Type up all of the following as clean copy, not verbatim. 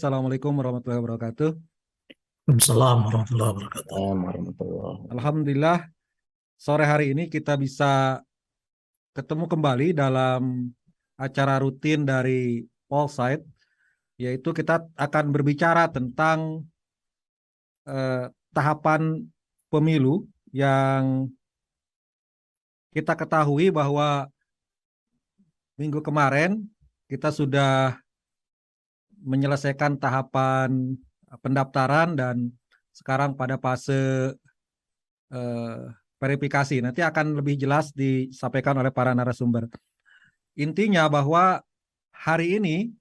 Assalamualaikum warahmatullahi wabarakatuh. Waalaikumsalam warahmatullahi wabarakatuh. Warahmatullah. Alhamdulillah, sore hari ini kita bisa ketemu kembali dalam acara rutin dari Polsite, yaitu kita akan berbicara tentang tahapan pemilu yang kita ketahui bahwa minggu kemarin kita sudah menyelesaikan tahapan pendaftaran dan sekarang pada fase eh, verifikasi. Nanti akan lebih jelas disampaikan oleh para narasumber. Intinya bahwa hari ini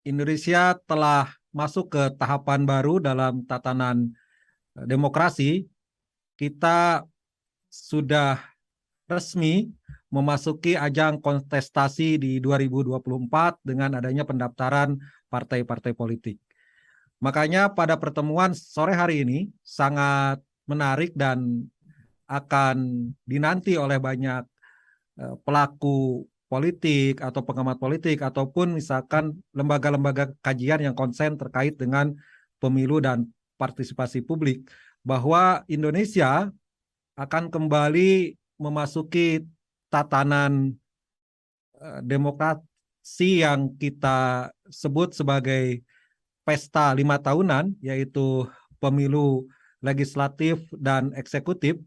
Indonesia telah masuk ke tahapan baru dalam tatanan demokrasi. Kita sudah resmi memasuki ajang kontestasi di 2024 dengan adanya pendaftaran partai-partai politik. Makanya pada pertemuan sore hari ini sangat menarik dan akan dinanti oleh banyak pelaku politik atau pengamat politik ataupun misalkan lembaga-lembaga kajian yang konsen terkait dengan pemilu dan partisipasi publik, bahwa Indonesia akan kembali memasuki tatanan demokrasi yang kita sebut sebagai pesta 5 tahunan, yaitu pemilu legislatif dan eksekutif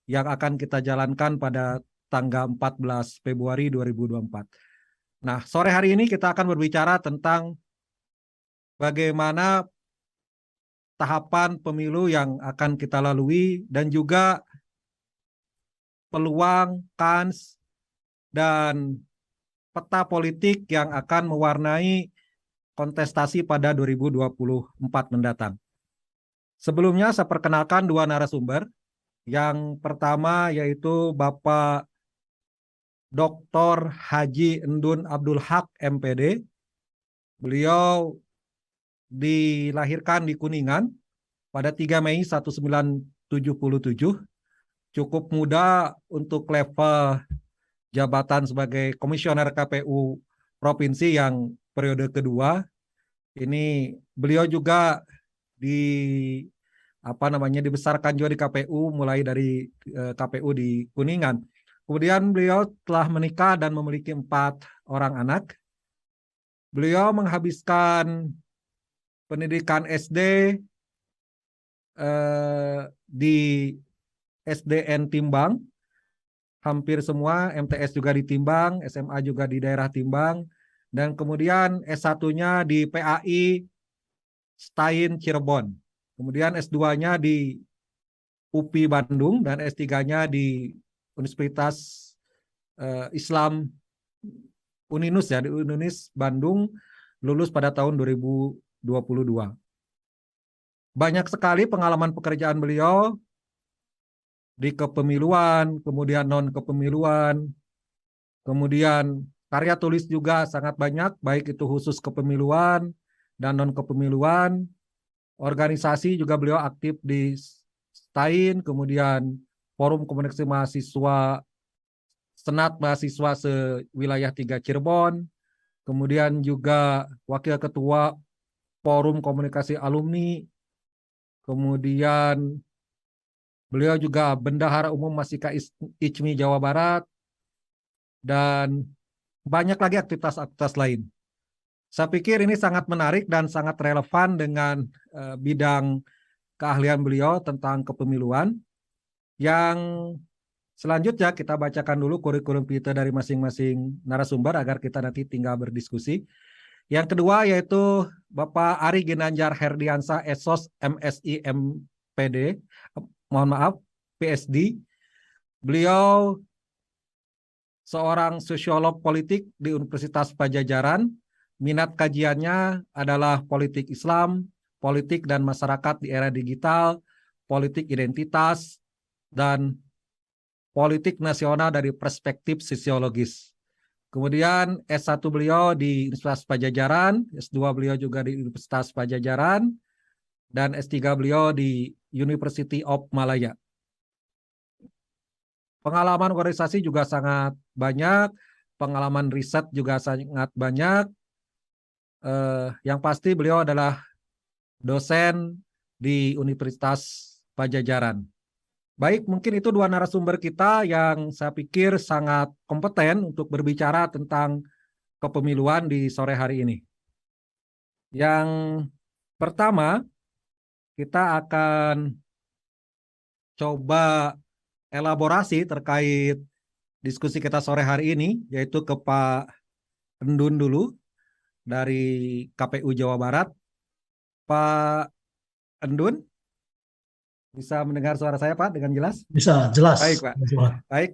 yang akan kita jalankan pada tanggal 14 Februari 2024. Nah, sore hari ini kita akan berbicara tentang bagaimana tahapan pemilu yang akan kita lalui dan juga peluang, kans, dan peta politik yang akan mewarnai kontestasi pada 2024 mendatang. Sebelumnya saya perkenalkan dua narasumber. Yang pertama yaitu Bapak Dr. Haji Endun Abdul Haq MPD. Beliau dilahirkan di Kuningan pada 3 Mei 1977. Cukup muda untuk level jabatan sebagai komisioner KPU Provinsi yang periode kedua. Ini beliau juga dibesarkan juga di KPU, mulai dari KPU di Kuningan. Kemudian beliau telah menikah dan memiliki 4 orang anak. Beliau menghabiskan pendidikan SD di SDN Timbang, hampir semua, MTS juga di Timbang, SMA juga di daerah Timbang, dan kemudian S1-nya di PAI Stein Cirebon. Kemudian S2-nya di UPI Bandung dan S3-nya di Universitas Islam Uninus, ya, di Uninus Bandung, lulus pada tahun 2022. Banyak sekali pengalaman pekerjaan beliau di kepemiluan, kemudian non-kepemiluan, kemudian karya tulis juga sangat banyak, baik itu khusus kepemiluan dan non-kepemiluan. Organisasi juga beliau aktif di STAIN, kemudian Forum Komunikasi Mahasiswa, Senat Mahasiswa Sewilayah 3 Cirebon, kemudian juga Wakil Ketua Forum Komunikasi Alumni, kemudian beliau juga Bendahara Umum Masika ICMI Jawa Barat, dan banyak lagi aktivitas-aktivitas lain. Saya pikir ini sangat menarik dan sangat relevan dengan bidang keahlian beliau tentang kepemiluan. Yang selanjutnya kita bacakan dulu kurikulum kita dari masing-masing narasumber agar kita nanti tinggal berdiskusi. Yang kedua yaitu Bapak Ari Ginanjar Herdiansa, Esos MSI MPD, mohon maaf, PSD. Beliau seorang sosiolog politik di Universitas Pajajaran. Minat kajiannya adalah politik Islam, politik dan masyarakat di era digital, politik identitas, dan politik nasional dari perspektif sosiologis. Kemudian S1 beliau di Universitas Pajajaran, S2 beliau juga di Universitas Pajajaran, dan S3 beliau di University of Malaya. Pengalaman organisasi juga sangat banyak, pengalaman riset juga sangat banyak. Yang pasti beliau adalah dosen di Universitas Pajajaran. Baik, mungkin itu dua narasumber kita yang saya pikir sangat kompeten untuk berbicara tentang kepemiluan di sore hari ini. Yang pertama, kita akan coba elaborasi terkait diskusi kita sore hari ini, yaitu ke Pak Endun dulu dari KPU Jawa Barat. Pak Endun, bisa mendengar suara saya Pak dengan jelas? Bisa jelas. Baik Pak. Baik,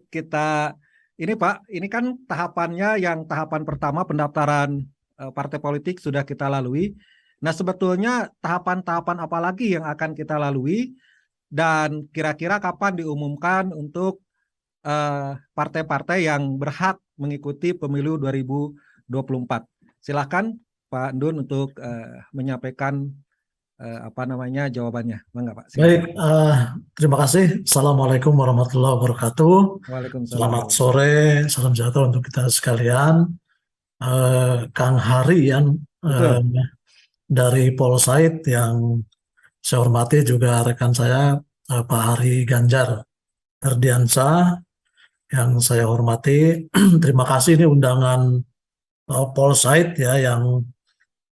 ini Pak, ini kan tahapannya yang tahapan pertama pendaftaran partai politik sudah kita lalui. Nah, sebetulnya tahapan-tahapan apa lagi yang akan kita lalui dan kira-kira kapan diumumkan untuk partai-partai yang berhak mengikuti pemilu 2024. Silakan Pak Endun untuk menyampaikan jawabannya. Enggak, Pak? Silakan. Baik, terima kasih. Assalamualaikum warahmatullahi wabarakatuh. Waalaikumsalam. Selamat sore, salam sejahtera untuk kita sekalian. Kang Hari yang dari Polsait yang saya hormati, juga rekan saya Pak Hari Ganjar Erdiansa yang saya hormati. Terima kasih ini undangan Polsait ya yang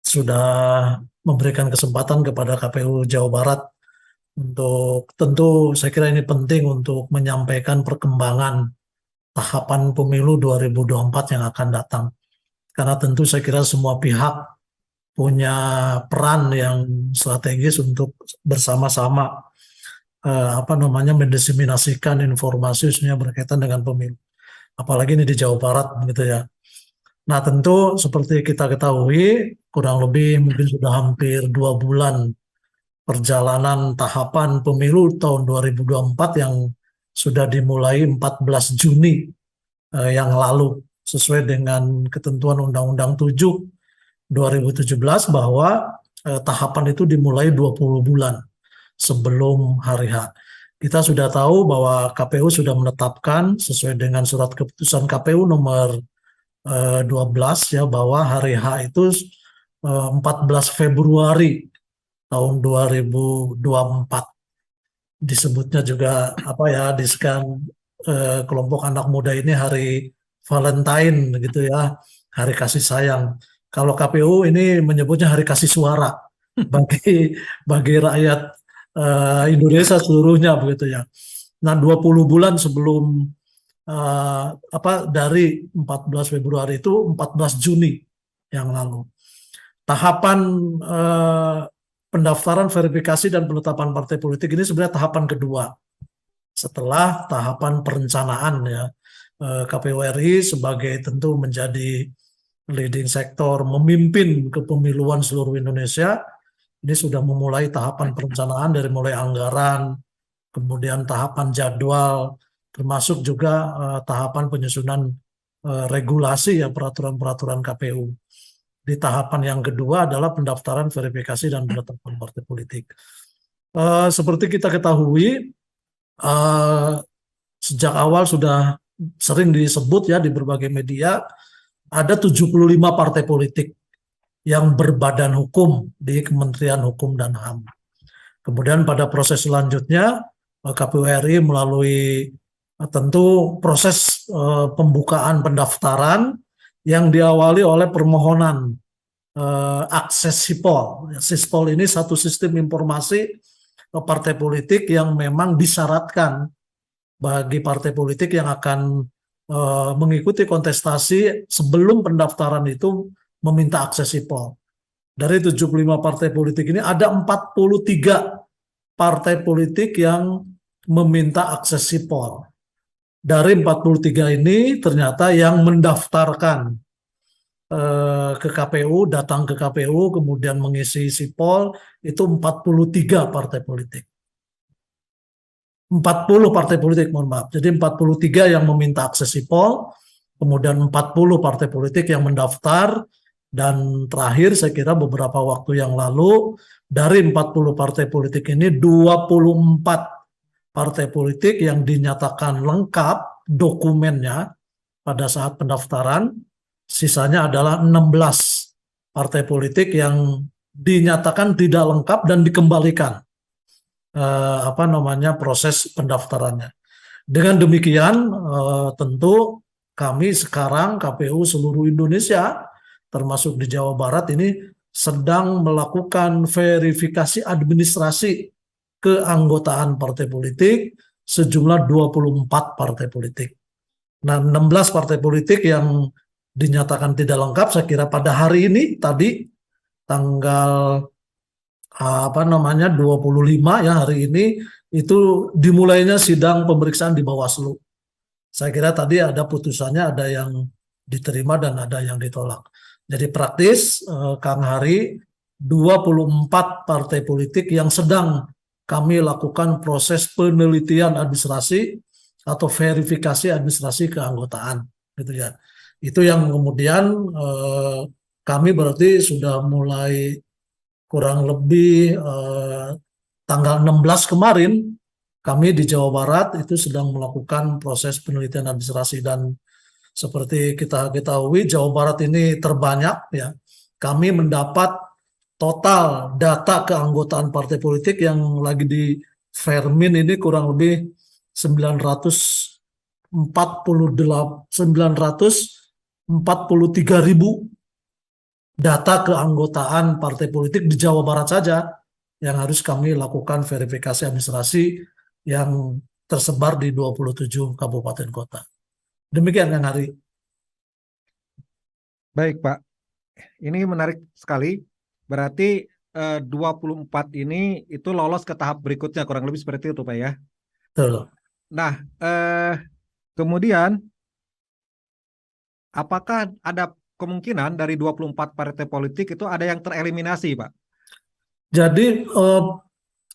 sudah memberikan kesempatan kepada KPU Jawa Barat untuk, tentu saya kira ini penting untuk menyampaikan perkembangan tahapan pemilu 2024 yang akan datang. Karena tentu saya kira semua pihak punya peran yang strategis untuk bersama-sama mendiseminasikan informasi khususnya berkaitan dengan pemilu. Apalagi ini di Jawa Barat gitu ya. Nah, tentu seperti kita ketahui, kurang lebih mungkin sudah hampir 2 bulan perjalanan tahapan pemilu tahun 2024 yang sudah dimulai 14 Juni yang lalu, sesuai dengan ketentuan Undang-Undang 7 2017 bahwa tahapan itu dimulai 20 bulan sebelum hari H. Kita sudah tahu bahwa KPU sudah menetapkan sesuai dengan surat keputusan KPU nomor 12 ya, bahwa hari H itu 14 Februari tahun 2024. Disebutnya juga di sekian kelompok anak muda ini hari Valentine gitu ya, hari kasih sayang. Kalau KPU ini menyebutnya hari kasih suara bagi rakyat Indonesia seluruhnya begitu ya. Nah, 20 bulan sebelum dari 14 Februari itu 14 Juni yang lalu. Tahapan pendaftaran, verifikasi, dan penetapan partai politik ini sebenarnya tahapan kedua setelah tahapan perencanaan ya. KPU RI sebagai tentu menjadi leading sektor memimpin kepemiluan seluruh Indonesia, ini sudah memulai tahapan perencanaan dari mulai anggaran, kemudian tahapan jadwal, termasuk juga tahapan penyusunan regulasi ya, peraturan-peraturan KPU. Di tahapan yang kedua adalah pendaftaran, verifikasi, dan penetapan partai politik. Seperti kita ketahui, sejak awal sudah sering disebut ya di berbagai media, ada 75 partai politik yang berbadan hukum di Kementerian Hukum dan HAM. Kemudian pada proses selanjutnya, KPU RI melalui tentu proses pembukaan pendaftaran yang diawali oleh permohonan akses SIPOL. SIPOL ini satu sistem informasi partai politik yang memang disyaratkan bagi partai politik yang akan mengikuti kontestasi sebelum pendaftaran itu meminta akses SIPOL. Dari 75 partai politik ini ada 43 partai politik yang meminta akses SIPOL. Dari 43 ini ternyata yang mendaftarkan ke KPU, datang ke KPU, kemudian mengisi SIPOL, itu 43 partai politik. 40 partai politik, mohon maaf. Jadi 43 yang meminta akses SIPOL, kemudian 40 partai politik yang mendaftar, dan terakhir saya kira beberapa waktu yang lalu, dari 40 partai politik ini 24 partai politik yang dinyatakan lengkap dokumennya pada saat pendaftaran, sisanya adalah 16 partai politik yang dinyatakan tidak lengkap dan dikembalikan proses pendaftarannya. Dengan demikian, tentu kami sekarang KPU seluruh Indonesia, termasuk di Jawa Barat ini sedang melakukan verifikasi administrasi keanggotaan partai politik sejumlah 24 partai politik. Nah, 16 partai politik yang dinyatakan tidak lengkap, saya kira pada hari ini tadi tanggal 25 ya hari ini itu dimulainya sidang pemeriksaan di Bawaslu. Saya kira tadi ada putusannya, ada yang diterima dan ada yang ditolak. Jadi praktis Kang Hari, 24 partai politik yang sedang kami lakukan proses penelitian administrasi atau verifikasi administrasi keanggotaan gitu ya. Itu yang kemudian kami berarti sudah mulai kurang lebih tanggal 16 kemarin kami di Jawa Barat itu sedang melakukan proses penelitian administrasi, dan seperti kita ketahui Jawa Barat ini terbanyak ya. Kami mendapat total data keanggotaan partai politik yang lagi di Vermin ini kurang lebih 943.000 data keanggotaan partai politik di Jawa Barat saja yang harus kami lakukan verifikasi administrasi yang tersebar di 27 kabupaten kota. Demikian Kang Hari. Baik Pak, ini menarik sekali. Berarti 24 ini itu lolos ke tahap berikutnya, kurang lebih seperti itu Pak ya. Betul. Nah, kemudian apakah ada kemungkinan dari 24 partai politik itu ada yang tereliminasi Pak? Jadi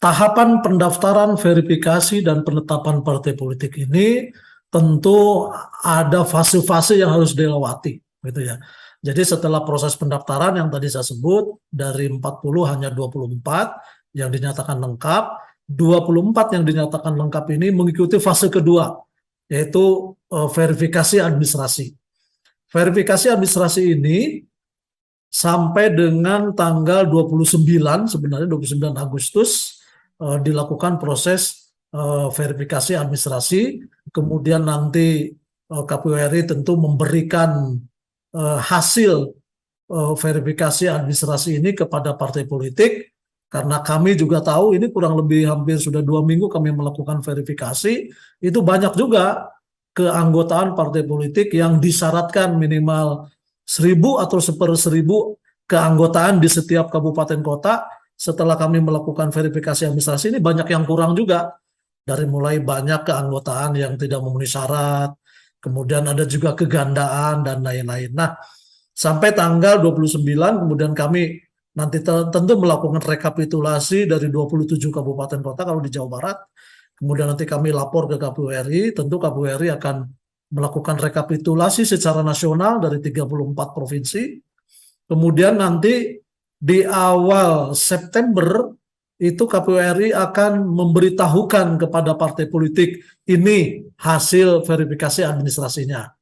tahapan pendaftaran, verifikasi, dan penetapan partai politik ini tentu ada fase-fase yang harus dilewati, gitu ya. Jadi setelah proses pendaftaran yang tadi saya sebut, dari 40 hanya 24 yang dinyatakan lengkap, 24 yang dinyatakan lengkap ini mengikuti fase kedua, yaitu verifikasi administrasi. Verifikasi administrasi ini sampai dengan tanggal 29, sebenarnya 29 Agustus dilakukan proses verifikasi administrasi, kemudian nanti KPU RI tentu memberikan hasil verifikasi administrasi ini kepada partai politik, karena kami juga tahu ini kurang lebih hampir sudah 2 minggu kami melakukan verifikasi, itu banyak juga keanggotaan partai politik yang disyaratkan minimal 1.000 atau 1/1000 keanggotaan di setiap kabupaten kota. Setelah kami melakukan verifikasi administrasi ini banyak yang kurang juga, dari mulai banyak keanggotaan yang tidak memenuhi syarat, kemudian ada juga kegandaan dan lain-lain. Nah, sampai tanggal 29 kemudian kami nanti tentu melakukan rekapitulasi dari 27 kabupaten kota kalau di Jawa Barat. Kemudian nanti kami lapor ke KPU RI, tentu KPU RI akan melakukan rekapitulasi secara nasional dari 34 provinsi. Kemudian nanti di awal September itu KPU RI akan memberitahukan kepada partai politik ini hasil verifikasi administrasinya.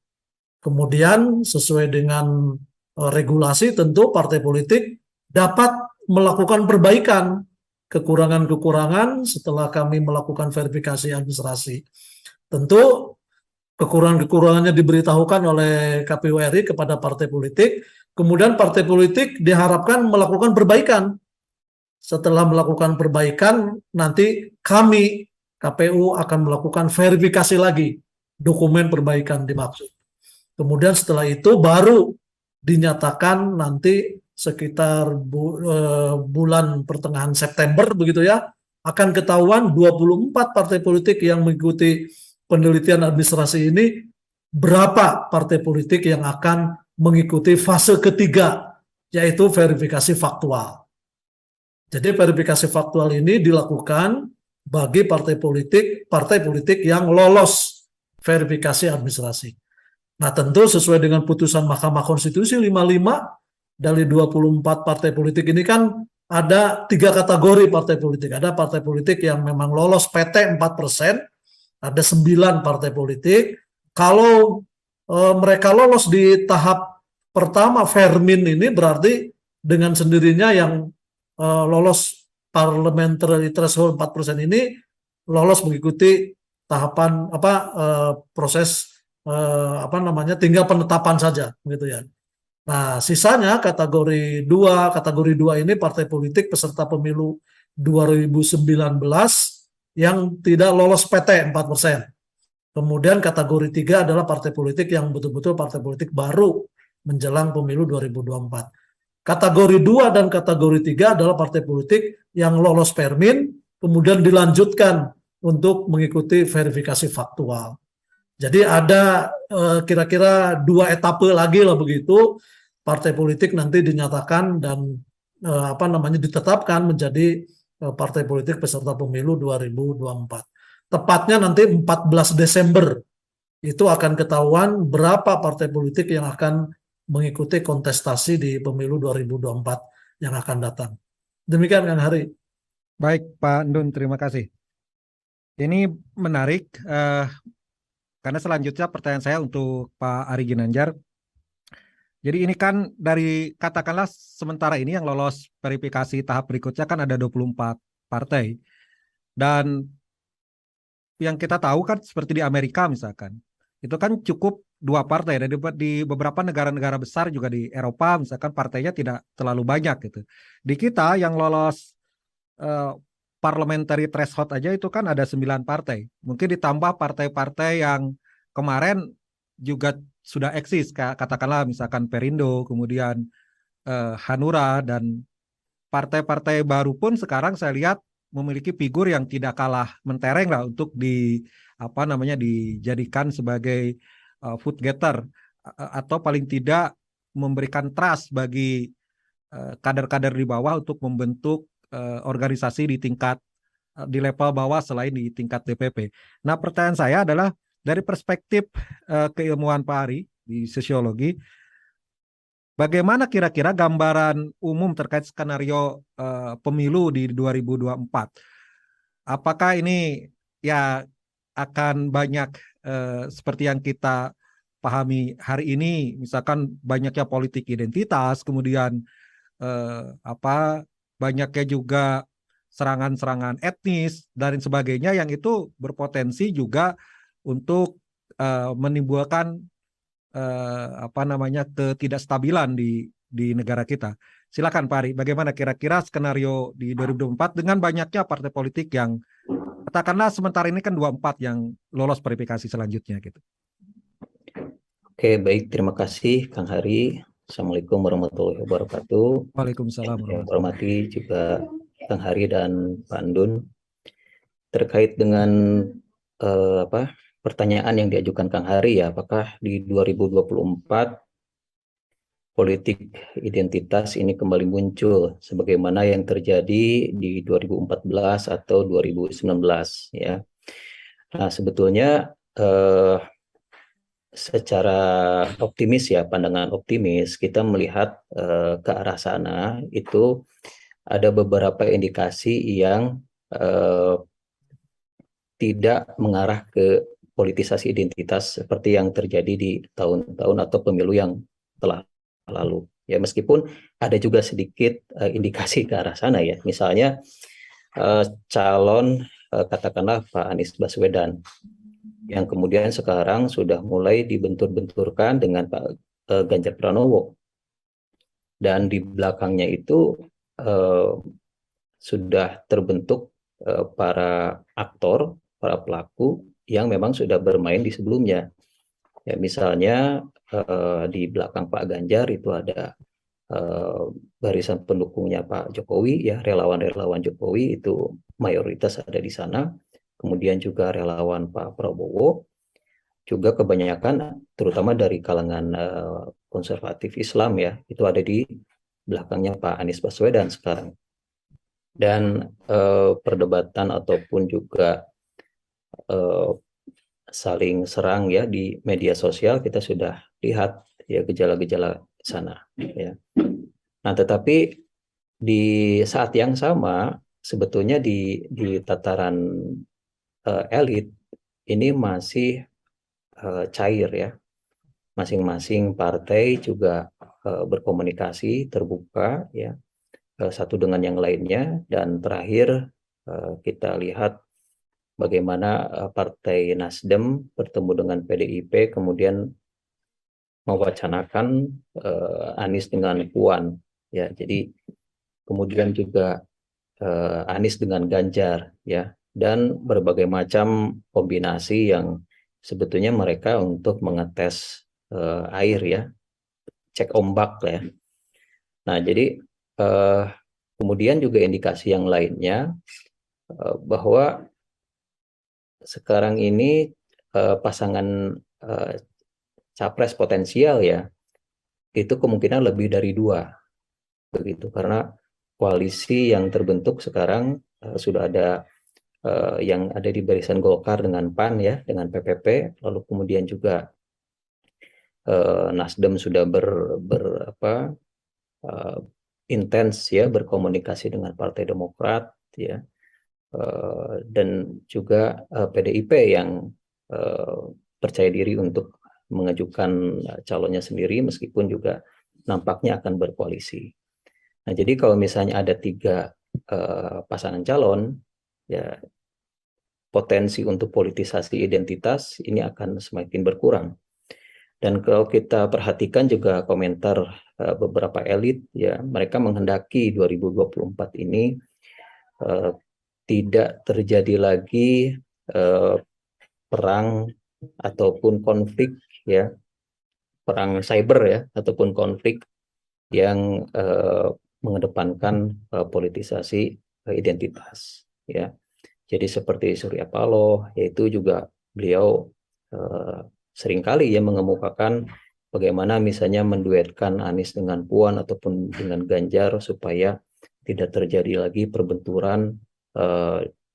Kemudian sesuai dengan regulasi tentu partai politik dapat melakukan perbaikan kekurangan-kekurangan setelah kami melakukan verifikasi administrasi. Tentu kekurangan-kekurangannya diberitahukan oleh KPU RI kepada partai politik, kemudian partai politik diharapkan melakukan perbaikan. Setelah melakukan perbaikan, nanti kami KPU akan melakukan verifikasi lagi dokumen perbaikan dimaksud. Kemudian setelah itu baru dinyatakan nanti sekitar bulan pertengahan September begitu ya, akan ketahuan 24 partai politik yang mengikuti penelitian administrasi ini berapa partai politik yang akan mengikuti fase ketiga, yaitu verifikasi faktual. Jadi verifikasi faktual ini dilakukan bagi partai politik yang lolos verifikasi administrasi. Nah, tentu sesuai dengan putusan Mahkamah Konstitusi 55 dari 24 partai politik ini kan ada 3 kategori partai politik. Ada partai politik yang memang lolos PT 4%, ada 9 partai politik. Kalau mereka lolos di tahap pertama Vermin ini berarti dengan sendirinya yang lolos parliamentary threshold 4% ini lolos mengikuti tahapan proses apa namanya tinggal penetapan saja gitu ya. Nah, sisanya kategori 2 ini partai politik peserta pemilu 2019 yang tidak lolos PT 4%. Kemudian kategori 3 adalah partai politik yang betul-betul partai politik baru menjelang pemilu 2024. Kategori 2 dan kategori 3 adalah partai politik yang lolos permin, kemudian dilanjutkan untuk mengikuti verifikasi faktual. Jadi ada kira-kira 2 etape lagi lah begitu, partai politik nanti dinyatakan dan ditetapkan menjadi partai politik peserta pemilu 2024. Tepatnya nanti 14 Desember itu akan ketahuan berapa partai politik yang akan mengikuti kontestasi di pemilu 2024 yang akan datang. Demikian Kang Hari. Baik, Pak Ndun, terima kasih. Ini menarik, karena selanjutnya pertanyaan saya untuk Pak Ari Ginanjar. Jadi ini kan dari katakanlah sementara ini yang lolos verifikasi tahap berikutnya kan ada 24 partai. Dan yang kita tahu kan seperti di Amerika misalkan, itu kan cukup 2 partai. Dan di beberapa negara-negara besar juga di Eropa misalkan partainya tidak terlalu banyak gitu. Di kita yang lolos parliamentary threshold aja itu kan ada 9 partai. Mungkin ditambah partai-partai yang kemarin juga sudah eksis, katakanlah misalkan Perindo, kemudian Hanura, dan partai-partai baru pun sekarang saya lihat memiliki figur yang tidak kalah mentereng lah untuk dijadikan sebagai vote getter, atau paling tidak memberikan trust bagi kader-kader di bawah untuk membentuk organisasi di level bawah selain di tingkat DPP. Nah, pertanyaan saya adalah dari perspektif keilmuan Pak Ari di sosiologi, bagaimana kira-kira gambaran umum terkait skenario pemilu di 2024? Apakah ini ya akan banyak seperti yang kita pahami hari ini, misalkan banyaknya politik identitas, kemudian banyaknya juga serangan-serangan etnis dan sebagainya yang itu berpotensi juga untuk menimbulkan ketidakstabilan di negara kita. Silakan Pak Ari, bagaimana kira-kira skenario di 2024 dengan banyaknya partai politik yang katakanlah sementara ini kan 24 yang lolos verifikasi selanjutnya gitu. Oke, baik. Terima kasih Kang Hari. Assalamualaikum warahmatullahi wabarakatuh. Waalaikumsalam Yang warahmatullahi hormati juga Kang Hari dan Pak Andun. Terkait dengan pertanyaan yang diajukan Kang Hari ya, apakah di 2024 politik identitas ini kembali muncul sebagaimana yang terjadi di 2014 atau 2019 ya. Nah, sebetulnya secara optimis ya, pandangan optimis, kita melihat ke arah sana itu ada beberapa indikasi yang tidak mengarah ke politisasi identitas seperti yang terjadi di tahun-tahun atau pemilu yang telah lalu. Ya, meskipun ada juga sedikit indikasi ke arah sana ya. Misalnya calon katakanlah Pak Anies Baswedan yang kemudian sekarang sudah mulai dibentur-benturkan dengan Pak Ganjar Pranowo. Dan di belakangnya itu sudah terbentuk para aktor, para pelaku yang memang sudah bermain di sebelumnya. Ya, misalnya di belakang Pak Ganjar itu ada barisan pendukungnya Pak Jokowi, ya relawan-relawan Jokowi itu mayoritas ada di sana. Kemudian juga relawan Pak Prabowo, juga kebanyakan terutama dari kalangan konservatif Islam ya, itu ada di belakangnya Pak Anies Baswedan sekarang. Dan perdebatan ataupun juga saling serang ya di media sosial kita sudah lihat ya gejala-gejala sana ya. Nah, tetapi di saat yang sama sebetulnya di tataran elit ini masih cair ya. Masing-masing partai juga berkomunikasi terbuka ya, satu dengan yang lainnya. Dan terakhir kita lihat bagaimana Partai Nasdem bertemu dengan PDIP kemudian mewacanakan Anies dengan Puan ya. Jadi kemudian juga Anies dengan Ganjar ya, dan berbagai macam kombinasi yang sebetulnya mereka untuk mengetes air ya, cek ombak ya. Nah, jadi kemudian juga indikasi yang lainnya bahwa sekarang ini pasangan capres potensial ya, itu kemungkinan lebih dari 2 begitu, karena koalisi yang terbentuk sekarang sudah ada yang ada di barisan Golkar dengan PAN ya, dengan PPP, lalu kemudian juga Nasdem sudah intens ya berkomunikasi dengan Partai Demokrat ya, dan juga PDIP yang percaya diri untuk mengajukan calonnya sendiri meskipun juga nampaknya akan berkoalisi. Nah, jadi kalau misalnya ada 3 pasangan calon, ya potensi untuk politisasi identitas ini akan semakin berkurang. Dan kalau kita perhatikan juga komentar beberapa elit, ya mereka menghendaki 2024 ini tidak terjadi lagi perang ataupun konflik ya, perang cyber ya, ataupun konflik yang mengedepankan politisasi identitas ya. Jadi seperti Surya Paloh, yaitu juga beliau seringkali ya mengemukakan bagaimana misalnya menduetkan Anies dengan Puan ataupun dengan Ganjar supaya tidak terjadi lagi perbenturan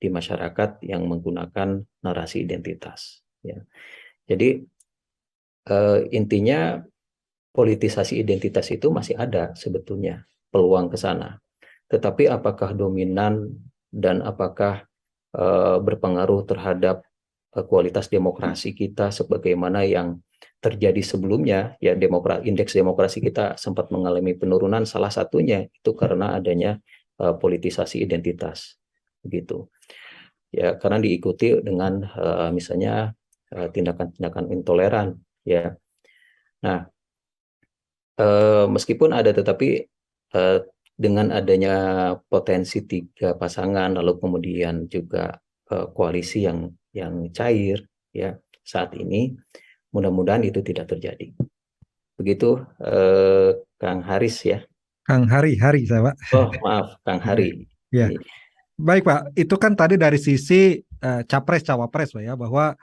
di masyarakat yang menggunakan narasi identitas ya. Jadi intinya politisasi identitas itu masih ada sebetulnya peluang ke sana. Tetapi apakah dominan dan apakah berpengaruh terhadap kualitas demokrasi kita sebagaimana yang terjadi sebelumnya ya, indeks demokrasi kita sempat mengalami penurunan, salah satunya itu karena adanya politisasi identitas begitu ya, karena diikuti dengan misalnya tindakan-tindakan intoleran ya. Nah, meskipun ada, tetapi dengan adanya potensi 3 pasangan lalu kemudian juga koalisi yang cair ya saat ini, mudah-mudahan itu tidak terjadi. Begitu Kang Haris ya. Kang Hari saya, Pak. Oh maaf Kang Hari. Ya. Baik Pak, itu kan tadi dari sisi capres cawapres Pak ya, bahwa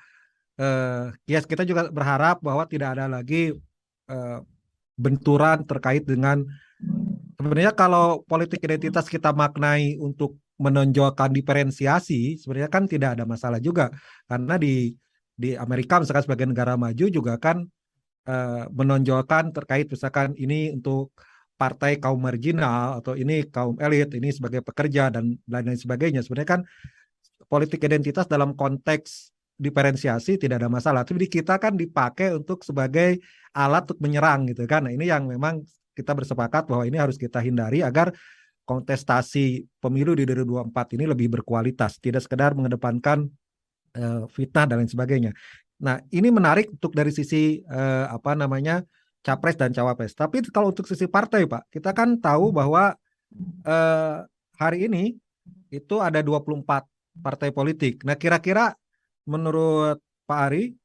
ya kita juga berharap bahwa tidak ada lagi benturan terkait dengan, sebenarnya kalau politik identitas kita maknai untuk menonjolkan diferensiasi, sebenarnya kan tidak ada masalah juga, karena di Amerika misalkan sebagai negara maju juga kan menonjolkan terkait misalkan ini untuk partai kaum marginal atau ini kaum elit, ini sebagai pekerja dan lain-lain sebagainya. Sebenarnya kan politik identitas dalam konteks diferensiasi tidak ada masalah. Tapi di kita kan dipakai untuk sebagai alat untuk menyerang gitu kan. Nah, ini yang memang kita bersepakat bahwa ini harus kita hindari agar kontestasi pemilu di 2024 ini lebih berkualitas, tidak sekedar mengedepankan fitnah dan lain sebagainya. Nah, ini menarik untuk dari sisi capres dan cawapres. Tapi kalau untuk sisi partai, Pak, kita kan tahu bahwa hari ini itu ada 24 partai politik. Nah, kira-kira menurut Pak Ari,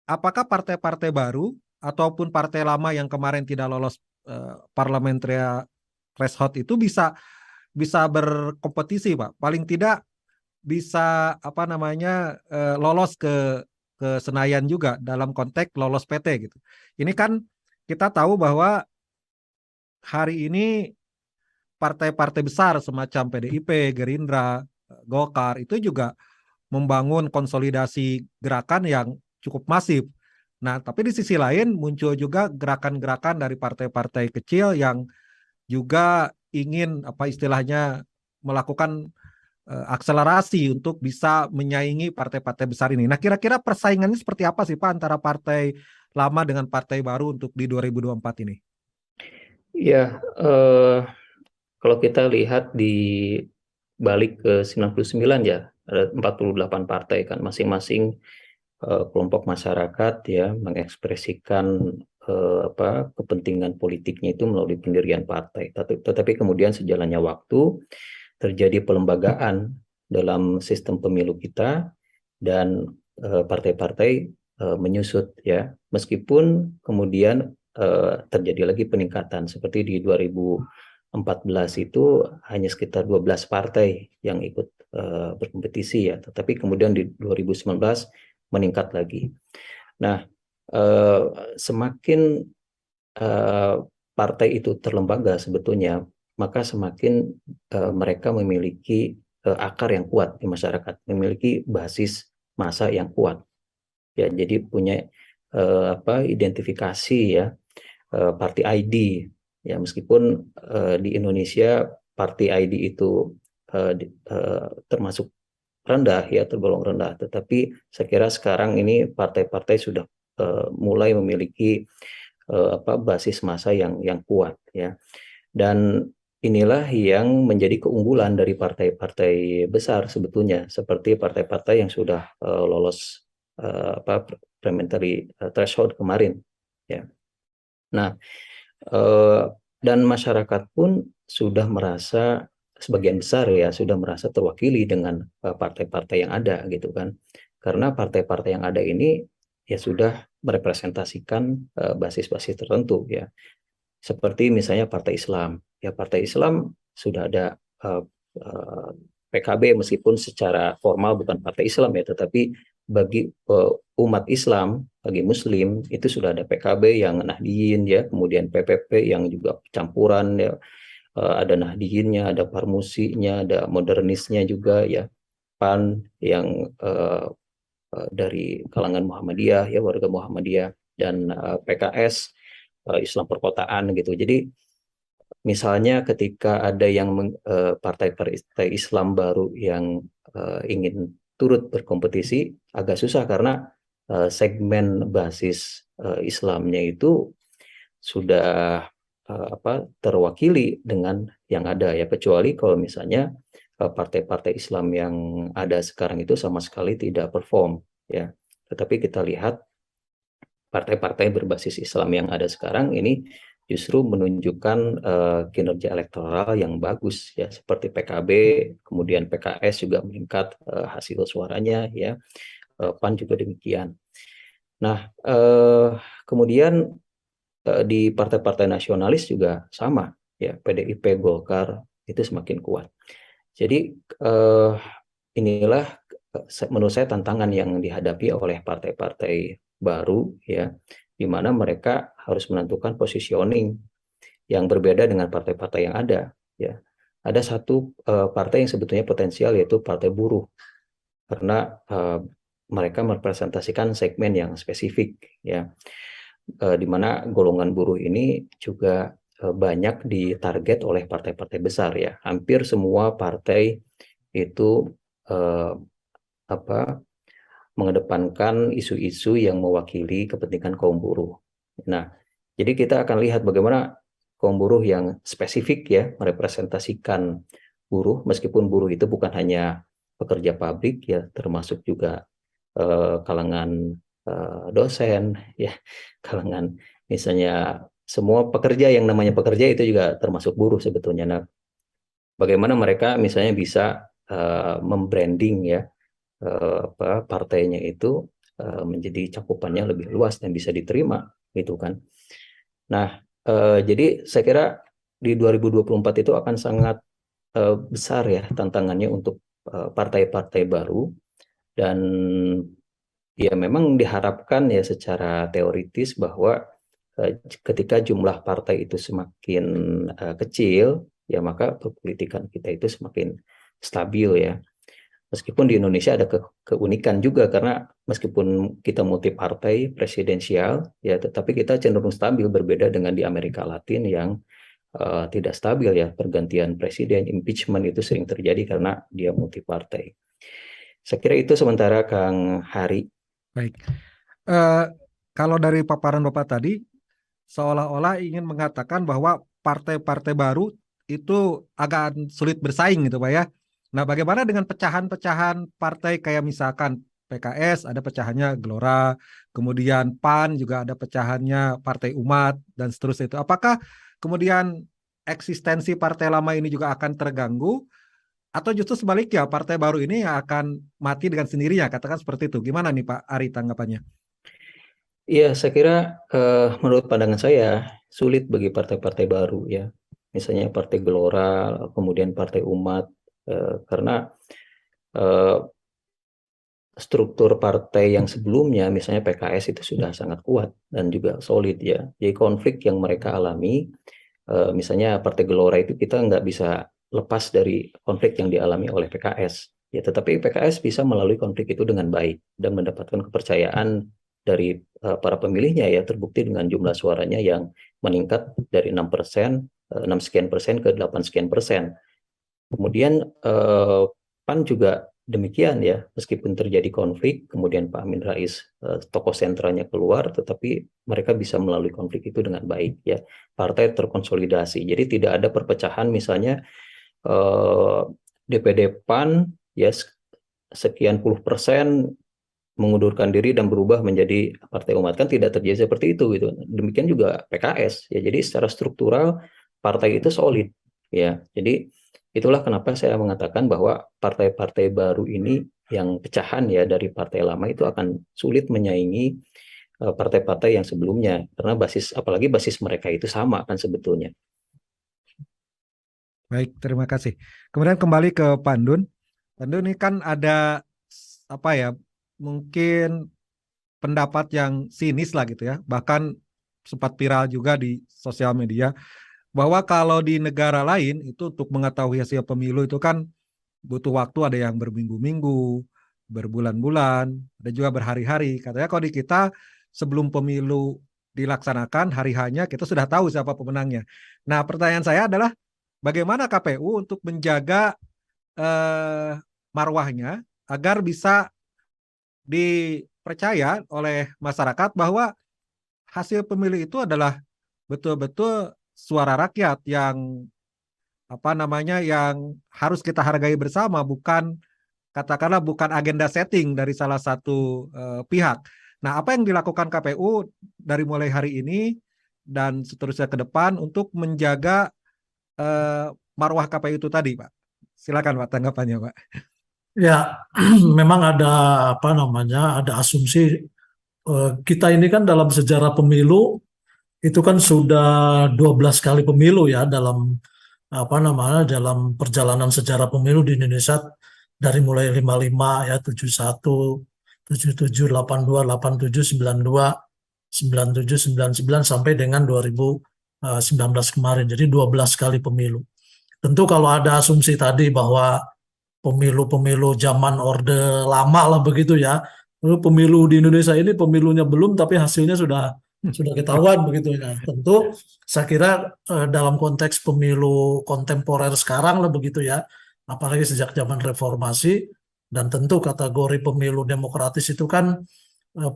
apakah partai-partai baru ataupun partai lama yang kemarin tidak lolos parliamentary threshold itu bisa berkompetisi, Pak? Paling tidak bisa lolos ke Senayan juga dalam konteks lolos PT gitu. Ini kan kita tahu bahwa hari ini partai-partai besar semacam PDIP, Gerindra, Golkar itu juga membangun konsolidasi gerakan yang cukup masif. Nah, tapi di sisi lain muncul juga gerakan-gerakan dari partai-partai kecil yang juga ingin istilahnya melakukan akselerasi untuk bisa menyaingi partai-partai besar ini. Nah, kira-kira persaingannya seperti apa sih Pak antara partai lama dengan partai baru untuk di 2024 ini? Ya, kalau kita lihat di balik ke 99 ya, ada 48 partai kan, masing-masing kelompok masyarakat ya mengekspresikan kepentingan politiknya itu melalui pendirian partai. Tetapi kemudian sejalannya waktu terjadi pelembagaan dalam sistem pemilu kita dan partai-partai menyusut ya, meskipun kemudian terjadi lagi peningkatan seperti di 2014 itu hanya sekitar 12 partai yang ikut berkompetisi ya, tetapi kemudian di 2019 meningkat lagi. Nah, semakin partai itu terlembaga sebetulnya, maka semakin mereka memiliki akar yang kuat di masyarakat, memiliki basis massa yang kuat. Ya, jadi punya identifikasi ya, party ID. Ya, meskipun di Indonesia party ID itu termasuk rendah ya, tergolong rendah, tetapi saya kira sekarang ini partai-partai sudah mulai memiliki basis massa yang kuat ya. Dan inilah yang menjadi keunggulan dari partai-partai besar sebetulnya, seperti partai-partai yang sudah lolos parliamentary threshold kemarin ya. Nah, dan masyarakat pun sudah merasa, sebagian besar ya, sudah merasa terwakili dengan partai-partai yang ada gitu kan. Karena partai-partai yang ada ini ya sudah merepresentasikan basis-basis tertentu ya. Seperti misalnya Partai Islam. Ya, Partai Islam sudah ada PKB, meskipun secara formal bukan Partai Islam ya, tetapi bagi umat Islam, bagi Muslim itu sudah ada PKB yang Nahdiyin ya, kemudian PPP yang juga campuran ya, ada Nahdiyinya, ada Parmusinya, ada modernisnya juga ya, PAN yang dari kalangan Muhammadiyah ya, warga Muhammadiyah, dan PKS Islam perkotaan gitu. Jadi misalnya ketika ada yang partai-partai Islam baru yang ingin turut berkompetisi, agak susah karena segmen basis Islamnya itu sudah terwakili dengan yang ada ya, kecuali kalau misalnya partai-partai Islam yang ada sekarang itu sama sekali tidak perform ya. Tetapi kita lihat partai-partai berbasis Islam yang ada sekarang ini justru menunjukkan kinerja elektoral yang bagus ya, seperti PKB, kemudian PKS juga meningkat hasil suaranya ya, PAN juga demikian. Nah, kemudian di partai-partai nasionalis juga sama ya, PDIP, Golkar itu semakin kuat. Jadi inilah menurut saya tantangan yang dihadapi oleh partai-partai baru ya, di mana mereka harus menentukan positioning yang berbeda dengan partai-partai yang ada ya. Ada satu partai yang sebetulnya potensial, yaitu Partai Buruh, karena mereka merepresentasikan segmen yang spesifik ya, di mana golongan buruh ini juga banyak ditarget oleh partai-partai besar ya. Hampir semua partai itu mengedepankan isu-isu yang mewakili kepentingan kaum buruh. Nah, jadi kita akan lihat bagaimana kaum buruh yang spesifik ya, merepresentasikan buruh, meskipun buruh itu bukan hanya pekerja pabrik ya, termasuk juga kalangan dosen ya, kalangan misalnya semua pekerja yang namanya pekerja itu juga termasuk buruh sebetulnya. Nah, bagaimana mereka misalnya bisa membranding ya partainya itu menjadi cakupannya lebih luas dan bisa diterima gitu kan. Nah, jadi saya kira di 2024 itu akan sangat besar ya tantangannya untuk partai-partai baru, dan ya memang diharapkan ya secara teoritis bahwa ketika jumlah partai itu semakin kecil ya, maka perpolitikan kita itu semakin stabil ya. Meskipun di Indonesia ada keunikan juga, karena meskipun kita multi partai presidensial ya, tetapi kita cenderung stabil, berbeda dengan di Amerika Latin yang tidak stabil ya, pergantian presiden, impeachment itu sering terjadi karena dia multi partai. Saya kira itu sementara Kang Hari. Baik. Kalau dari paparan Bapak tadi, seolah-olah ingin mengatakan bahwa partai-partai baru itu agak sulit bersaing gitu Pak ya. Nah, bagaimana dengan pecahan-pecahan partai kayak misalkan PKS ada pecahannya Gelora, kemudian PAN juga ada pecahannya Partai Umat dan seterusnya itu. Apakah kemudian eksistensi partai lama ini juga akan terganggu atau justru sebaliknya partai baru ini yang akan mati dengan sendirinya, katakan seperti itu. Gimana nih Pak Ari tanggapannya? Iya, saya kira menurut pandangan saya sulit bagi partai-partai baru ya. Misalnya Partai Gelora, kemudian Partai Umat, karena eh, struktur partai yang sebelumnya, misalnya PKS itu sudah sangat kuat dan juga solid ya. Jadi konflik yang mereka alami, misalnya Partai Gelora itu kita nggak bisa lepas dari konflik yang dialami oleh PKS. Ya, tetapi PKS bisa melalui konflik itu dengan baik dan mendapatkan kepercayaan dari para pemilihnya ya, terbukti dengan jumlah suaranya yang meningkat dari 6%, 6 sekian persen ke 8 sekian persen. Kemudian PAN juga demikian ya, meskipun terjadi konflik, kemudian Pak Amin Rais tokoh sentralnya keluar, tetapi mereka bisa melalui konflik itu dengan baik ya. Partai terkonsolidasi, jadi tidak ada perpecahan misalnya DPD PAN ya sekian puluh persen mengundurkan diri dan berubah menjadi Partai Umat, kan tidak terjadi seperti itu gitu. Demikian juga PKS ya. Jadi secara struktural partai itu solid ya. Jadi itulah kenapa saya mengatakan bahwa partai-partai baru ini yang pecahan ya dari partai lama itu akan sulit menyaingi partai-partai yang sebelumnya, karena apalagi basis mereka itu sama kan sebetulnya. Baik, terima kasih. Kemudian kembali ke Pandun. Pandun ini kan ada apa ya? Mungkin pendapat yang sinis lah gitu ya. Bahkan sempat viral juga di sosial media bahwa kalau di negara lain itu untuk mengetahui hasil pemilu itu kan butuh waktu, ada yang berminggu-minggu, berbulan-bulan, ada juga berhari-hari. Katanya kalau di kita sebelum pemilu dilaksanakan hari hanya kita sudah tahu siapa pemenangnya. Nah, pertanyaan saya adalah bagaimana KPU untuk menjaga marwahnya agar bisa dipercaya oleh masyarakat bahwa hasil pemilu itu adalah betul-betul suara rakyat yang apa namanya yang harus kita hargai bersama, bukan katakanlah bukan agenda setting dari salah satu pihak. Nah, apa yang dilakukan KPU dari mulai hari ini dan seterusnya ke depan untuk menjaga marwah KPU itu tadi, Pak? Silakan Pak tanggapannya, Pak. Ya, memang ada apa namanya, ada asumsi kita ini kan dalam sejarah pemilu itu kan sudah 12 kali pemilu ya dalam apa namanya dalam perjalanan sejarah pemilu di Indonesia dari mulai 55 ya 71, 77, 82, 87, 92, 97, 99 sampai dengan 2019 kemarin. Jadi 12 kali pemilu. Tentu kalau ada asumsi tadi bahwa pemilu-pemilu zaman Orde Lama lah begitu ya. Lalu pemilu di Indonesia ini pemilunya belum tapi hasilnya sudah ketahuan begitu ya. Tentu saya kira dalam konteks pemilu kontemporer sekarang lah begitu ya. Apalagi sejak zaman reformasi dan tentu kategori pemilu demokratis itu kan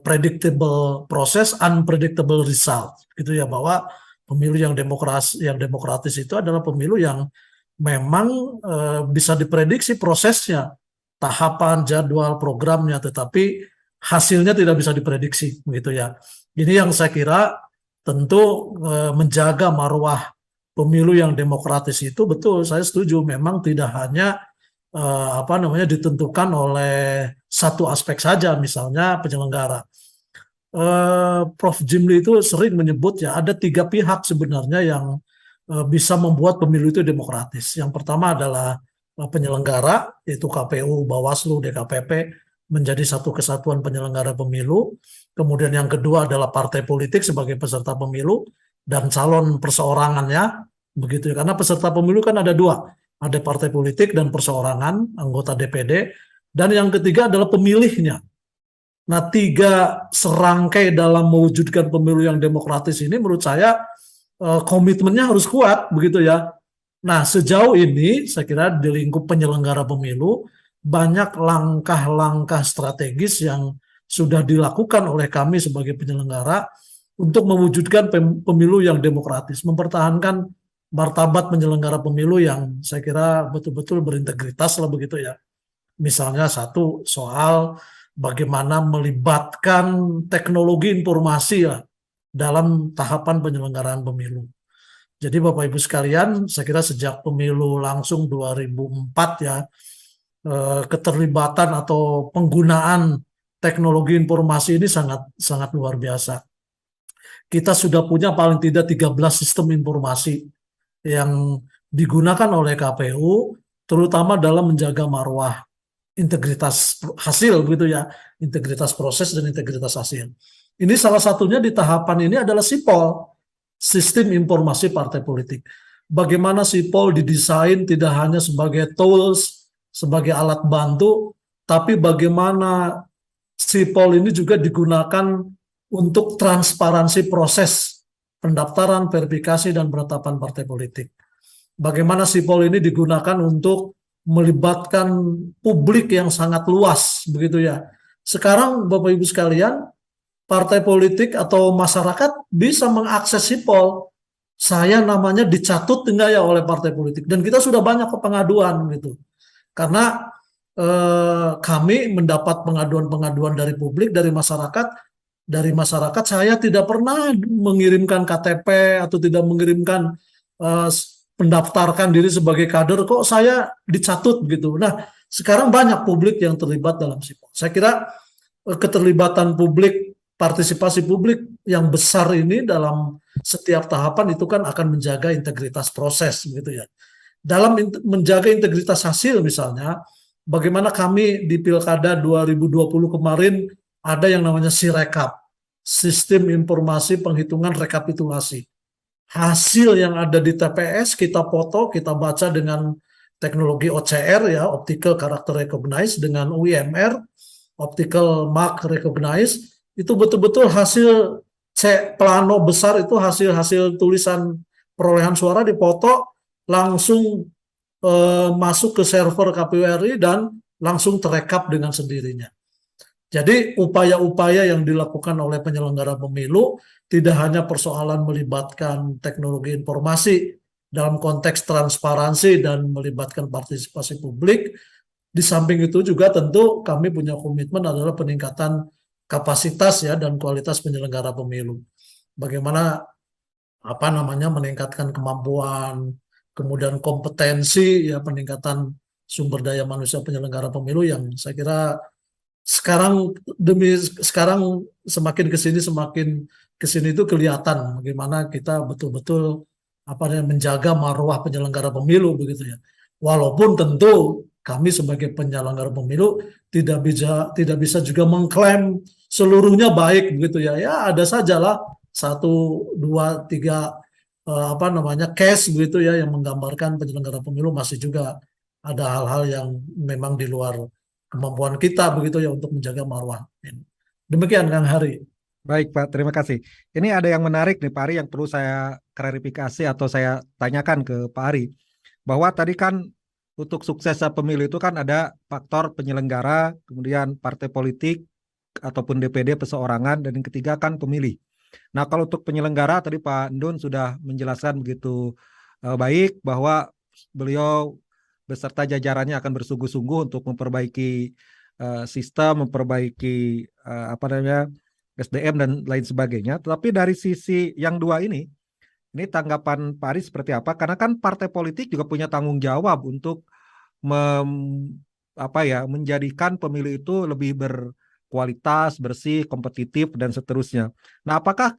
predictable proses, unpredictable result gitu ya, bahwa pemilu yang demokratis itu adalah pemilu yang memang bisa diprediksi prosesnya, tahapan, jadwal, programnya, tetapi hasilnya tidak bisa diprediksi, gitu ya. Ini yang saya kira tentu menjaga marwah pemilu yang demokratis itu betul. Saya setuju, memang tidak hanya apa namanya ditentukan oleh satu aspek saja, misalnya penyelenggara. Prof. Jimli itu sering menyebut ya ada 3 pihak sebenarnya yang bisa membuat pemilu itu demokratis. Yang pertama adalah penyelenggara, yaitu KPU, Bawaslu, DKPP, menjadi satu kesatuan penyelenggara pemilu. Kemudian yang kedua adalah partai politik sebagai peserta pemilu dan calon perseorangannya, begitu ya. Karena peserta pemilu kan ada 2, ada partai politik dan perseorangan, anggota DPD, dan yang ketiga adalah pemilihnya. Nah, 3 serangkai dalam mewujudkan pemilu yang demokratis ini menurut saya komitmennya harus kuat begitu ya. Nah, sejauh ini saya kira di lingkup penyelenggara pemilu banyak langkah-langkah strategis yang sudah dilakukan oleh kami sebagai penyelenggara untuk mewujudkan pemilu yang demokratis, mempertahankan martabat penyelenggara pemilu yang saya kira betul-betul berintegritas lah begitu ya. Misalnya satu soal bagaimana melibatkan teknologi informasi ya dalam tahapan penyelenggaraan pemilu. Jadi Bapak Ibu sekalian, saya kira sejak pemilu langsung 2004 ya, keterlibatan atau penggunaan teknologi informasi ini sangat sangat luar biasa. Kita sudah punya paling tidak 13 sistem informasi yang digunakan oleh KPU, terutama dalam menjaga marwah integritas hasil begitu ya, integritas proses dan integritas hasil. Ini salah satunya di tahapan ini adalah SIPOL, Sistem Informasi Partai Politik. Bagaimana SIPOL didesain tidak hanya sebagai tools, sebagai alat bantu, tapi bagaimana SIPOL ini juga digunakan untuk transparansi proses pendaftaran, verifikasi, dan penetapan partai politik. Bagaimana SIPOL ini digunakan untuk melibatkan publik yang sangat luas, begitu ya. Sekarang Bapak Ibu sekalian, partai politik atau masyarakat bisa mengakses SIPOL. Saya namanya dicatut enggak ya oleh partai politik, dan kita sudah banyak pengaduan gitu. Karena kami mendapat pengaduan-pengaduan dari publik, dari masyarakat. Dari masyarakat saya tidak pernah mengirimkan KTP atau tidak mengirimkan pendaftarkan diri sebagai kader, kok saya dicatut gitu. Nah, sekarang banyak publik yang terlibat dalam SIPOL. Saya kira keterlibatan publik, partisipasi publik yang besar ini dalam setiap tahapan itu kan akan menjaga integritas proses gitu ya. Dalam menjaga integritas hasil misalnya, bagaimana kami di Pilkada 2020 kemarin ada yang namanya Sirekap, Sistem Informasi Penghitungan Rekapitulasi. Hasil yang ada di TPS kita foto, kita baca dengan teknologi OCR ya, Optical Character Recognize, dengan UIMR, Optical Mark Recognize, itu betul-betul hasil plano besar, itu hasil tulisan perolehan suara dipoto langsung masuk ke server KPU RI dan langsung terekap dengan sendirinya. Jadi upaya-upaya yang dilakukan oleh penyelenggara pemilu tidak hanya persoalan melibatkan teknologi informasi dalam konteks transparansi dan melibatkan partisipasi publik. Di samping itu juga tentu kami punya komitmen adalah peningkatan kapasitas ya dan kualitas penyelenggara pemilu. Bagaimana meningkatkan kemampuan, kemudian kompetensi ya, peningkatan sumber daya manusia penyelenggara pemilu yang saya kira sekarang semakin kesini itu kelihatan bagaimana kita betul-betul menjaga marwah penyelenggara pemilu begitu ya. Walaupun tentu kami sebagai penyelenggara pemilu tidak bisa juga mengklaim seluruhnya baik begitu ya. Ya ada sajalah 1, 2, 3 case begitu ya yang menggambarkan penyelenggara pemilu masih juga ada hal-hal yang memang di luar kemampuan kita begitu ya untuk menjaga marwah. Demikian Kang Hari. Baik Pak, terima kasih. Ini ada yang menarik nih Pak Ari yang perlu saya klarifikasi atau saya tanyakan ke Pak Ari. Bahwa tadi kan untuk suksesnya pemilu itu kan ada faktor penyelenggara, kemudian partai politik ataupun DPD perseorangan, dan yang ketiga kan pemilih. Nah kalau untuk penyelenggara tadi Pak Ndun sudah menjelaskan begitu baik bahwa beliau beserta jajarannya akan bersungguh-sungguh untuk memperbaiki sistem, memperbaiki SDM dan lain sebagainya. Tetapi dari sisi yang dua ini tanggapan Pak Ari seperti apa? Karena kan partai politik juga punya tanggung jawab untuk menjadikan pemilu itu lebih berkualitas, bersih, kompetitif, dan seterusnya. Nah, apakah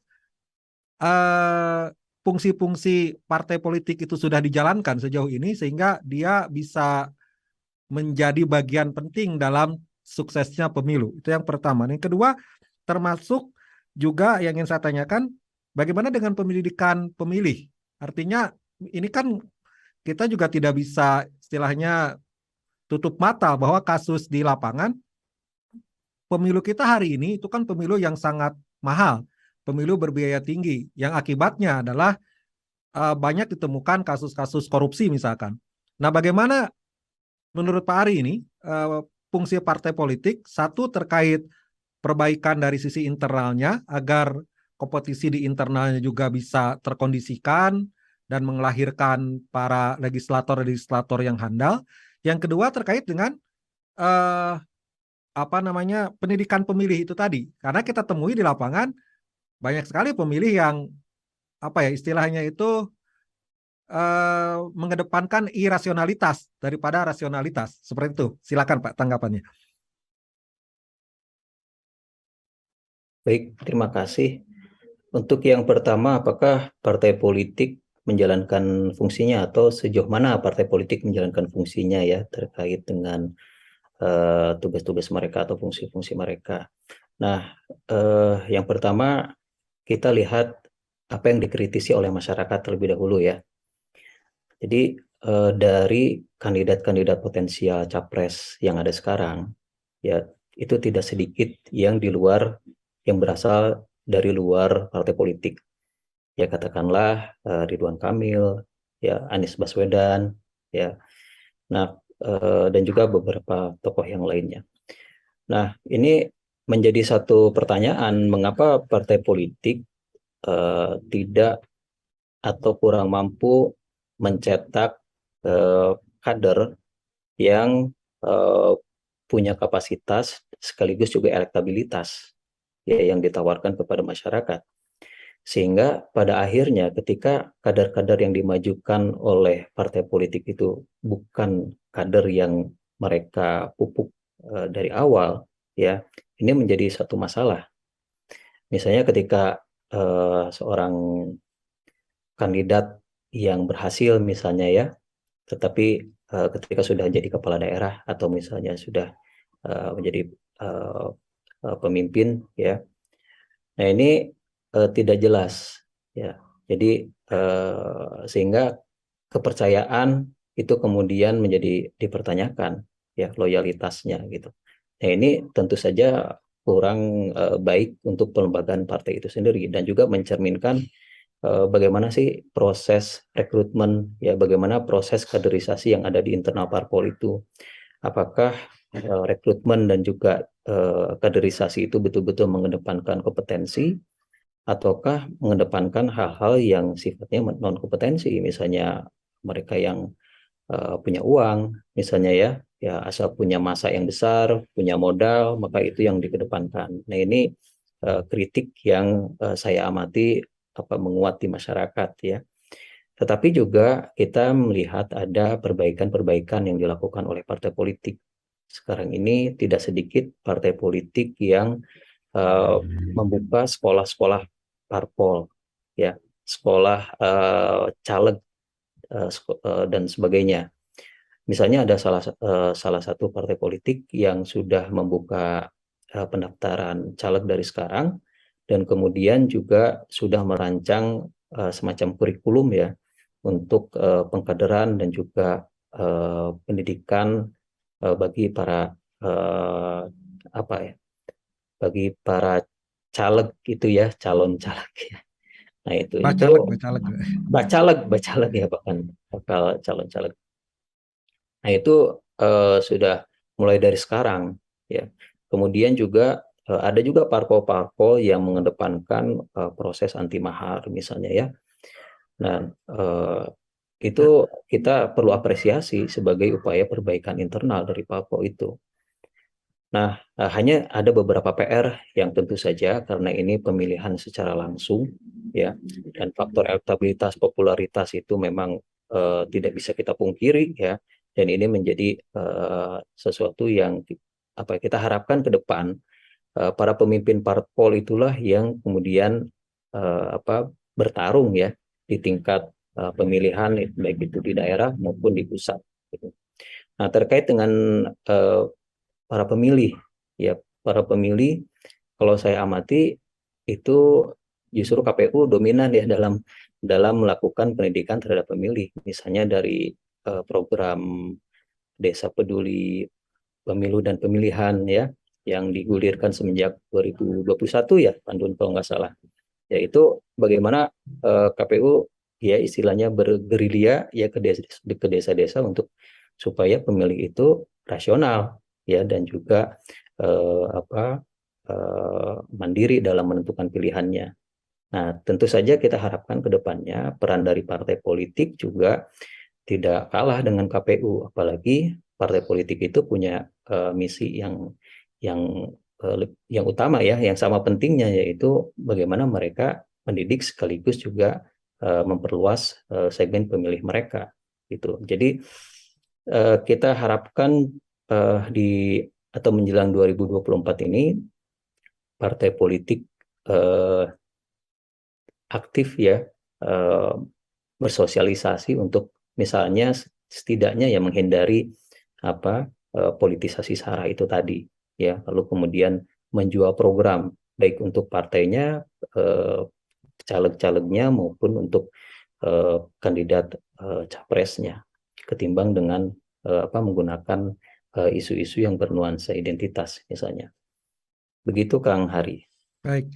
fungsi-fungsi partai politik itu sudah dijalankan sejauh ini sehingga dia bisa menjadi bagian penting dalam suksesnya pemilu? Itu yang pertama. Yang kedua, termasuk juga yang ingin saya tanyakan, bagaimana dengan pendidikan pemilih? Artinya ini kan kita juga tidak bisa istilahnya tutup mata bahwa kasus di lapangan pemilu kita hari ini itu kan pemilu yang sangat mahal. Pemilu berbiaya tinggi, yang akibatnya adalah banyak ditemukan kasus-kasus korupsi misalkan. Nah, bagaimana menurut Pak Ari ini fungsi partai politik, satu terkait perbaikan dari sisi internalnya agar kompetisi di internalnya juga bisa terkondisikan, dan melahirkan para legislator-legislator yang handal. Yang kedua terkait dengan eh, pendidikan pemilih itu tadi. Karena kita temui di lapangan banyak sekali pemilih yang istilahnya itu mengedepankan irasionalitas daripada rasionalitas. Seperti itu. Silakan Pak tanggapannya. Baik, terima kasih. Untuk yang pertama, apakah partai politik menjalankan fungsinya atau sejauh mana partai politik menjalankan fungsinya ya terkait dengan tugas-tugas mereka atau fungsi-fungsi mereka. Nah, yang pertama kita lihat apa yang dikritisi oleh masyarakat terlebih dahulu ya. Jadi dari kandidat-kandidat potensial capres yang ada sekarang, ya itu tidak sedikit yang berasal dari luar partai politik. Ya katakanlah Ridwan Kamil, ya Anies Baswedan, ya. Nah, dan juga beberapa tokoh yang lainnya. Nah, ini menjadi satu pertanyaan, mengapa partai politik tidak atau kurang mampu mencetak kader yang punya kapasitas sekaligus juga elektabilitas ya yang ditawarkan kepada masyarakat. Sehingga pada akhirnya ketika kader-kader yang dimajukan oleh partai politik itu bukan kader yang mereka pupuk dari awal, ya ini menjadi satu masalah. Misalnya ketika seorang kandidat yang berhasil misalnya ya, tetapi ketika sudah jadi kepala daerah atau misalnya sudah menjadi pemimpin ya, nah ini tidak jelas ya. Jadi sehingga kepercayaan itu kemudian menjadi dipertanyakan ya loyalitasnya gitu. Nah ini tentu saja kurang baik untuk pelembagaan partai itu sendiri dan juga mencerminkan bagaimana sih proses rekrutmen ya, bagaimana proses kaderisasi yang ada di internal parpol itu. Apakah rekrutmen dan juga kaderisasi itu betul-betul mengedepankan kompetensi ataukah mengedepankan hal-hal yang sifatnya non kompetensi, misalnya mereka yang punya uang misalnya ya asal punya masa yang besar, punya modal, maka itu yang dikedepankan. Nah ini kritik yang saya amati menguat di masyarakat ya. Tetapi juga kita melihat ada perbaikan-perbaikan yang dilakukan oleh partai politik. Sekarang ini tidak sedikit partai politik yang membuka sekolah-sekolah parpol, ya, sekolah caleg dan sebagainya. Misalnya ada salah satu partai politik yang sudah membuka pendaftaran caleg dari sekarang dan kemudian juga sudah merancang semacam kurikulum ya untuk pengkaderan dan juga pendidikan bagi para bagi para caleg itu ya, calon caleg ya. Nah itu Bacaleg. bacalek ya bahkan bakal calon caleg. Nah itu sudah mulai dari sekarang ya. Kemudian juga ada juga parpol-parpol yang mengedepankan proses anti mahar misalnya ya. Nah itu kita perlu apresiasi sebagai upaya perbaikan internal dari parpol itu. Nah, hanya ada beberapa PR yang tentu saja karena ini pemilihan secara langsung ya, dan faktor elektabilitas, popularitas itu memang tidak bisa kita pungkiri ya, dan ini menjadi sesuatu yang kita harapkan ke depan para pemimpin parpol itulah yang kemudian bertarung ya di tingkat pemilihan baik itu di daerah maupun di pusat. Gitu. Nah, terkait dengan para pemilih ya, para pemilih kalau saya amati itu justru KPU dominan ya dalam melakukan pendidikan terhadap pemilih, misalnya dari program Desa Peduli Pemilu dan Pemilihan ya yang digulirkan semenjak 2021 ya Pandun kalau nggak salah, yaitu bagaimana KPU ya istilahnya bergerilya ya ke desa-desa untuk supaya pemilih itu rasional ya dan juga mandiri dalam menentukan pilihannya. Nah, tentu saja kita harapkan ke depannya peran dari partai politik juga tidak kalah dengan KPU, apalagi partai politik itu punya misi yang utama ya, yang sama pentingnya, yaitu bagaimana mereka mendidik sekaligus juga memperluas segmen pemilih mereka gitu. Jadi kita harapkan di atau menjelang 2024 ini partai politik aktif ya bersosialisasi untuk misalnya setidaknya ya menghindari politisasi SARA itu tadi ya, lalu kemudian menjual program baik untuk partainya, caleg-calegnya maupun untuk kandidat capresnya, ketimbang dengan menggunakan isu-isu yang bernuansa identitas misalnya. Begitu Kang Hari. Baik,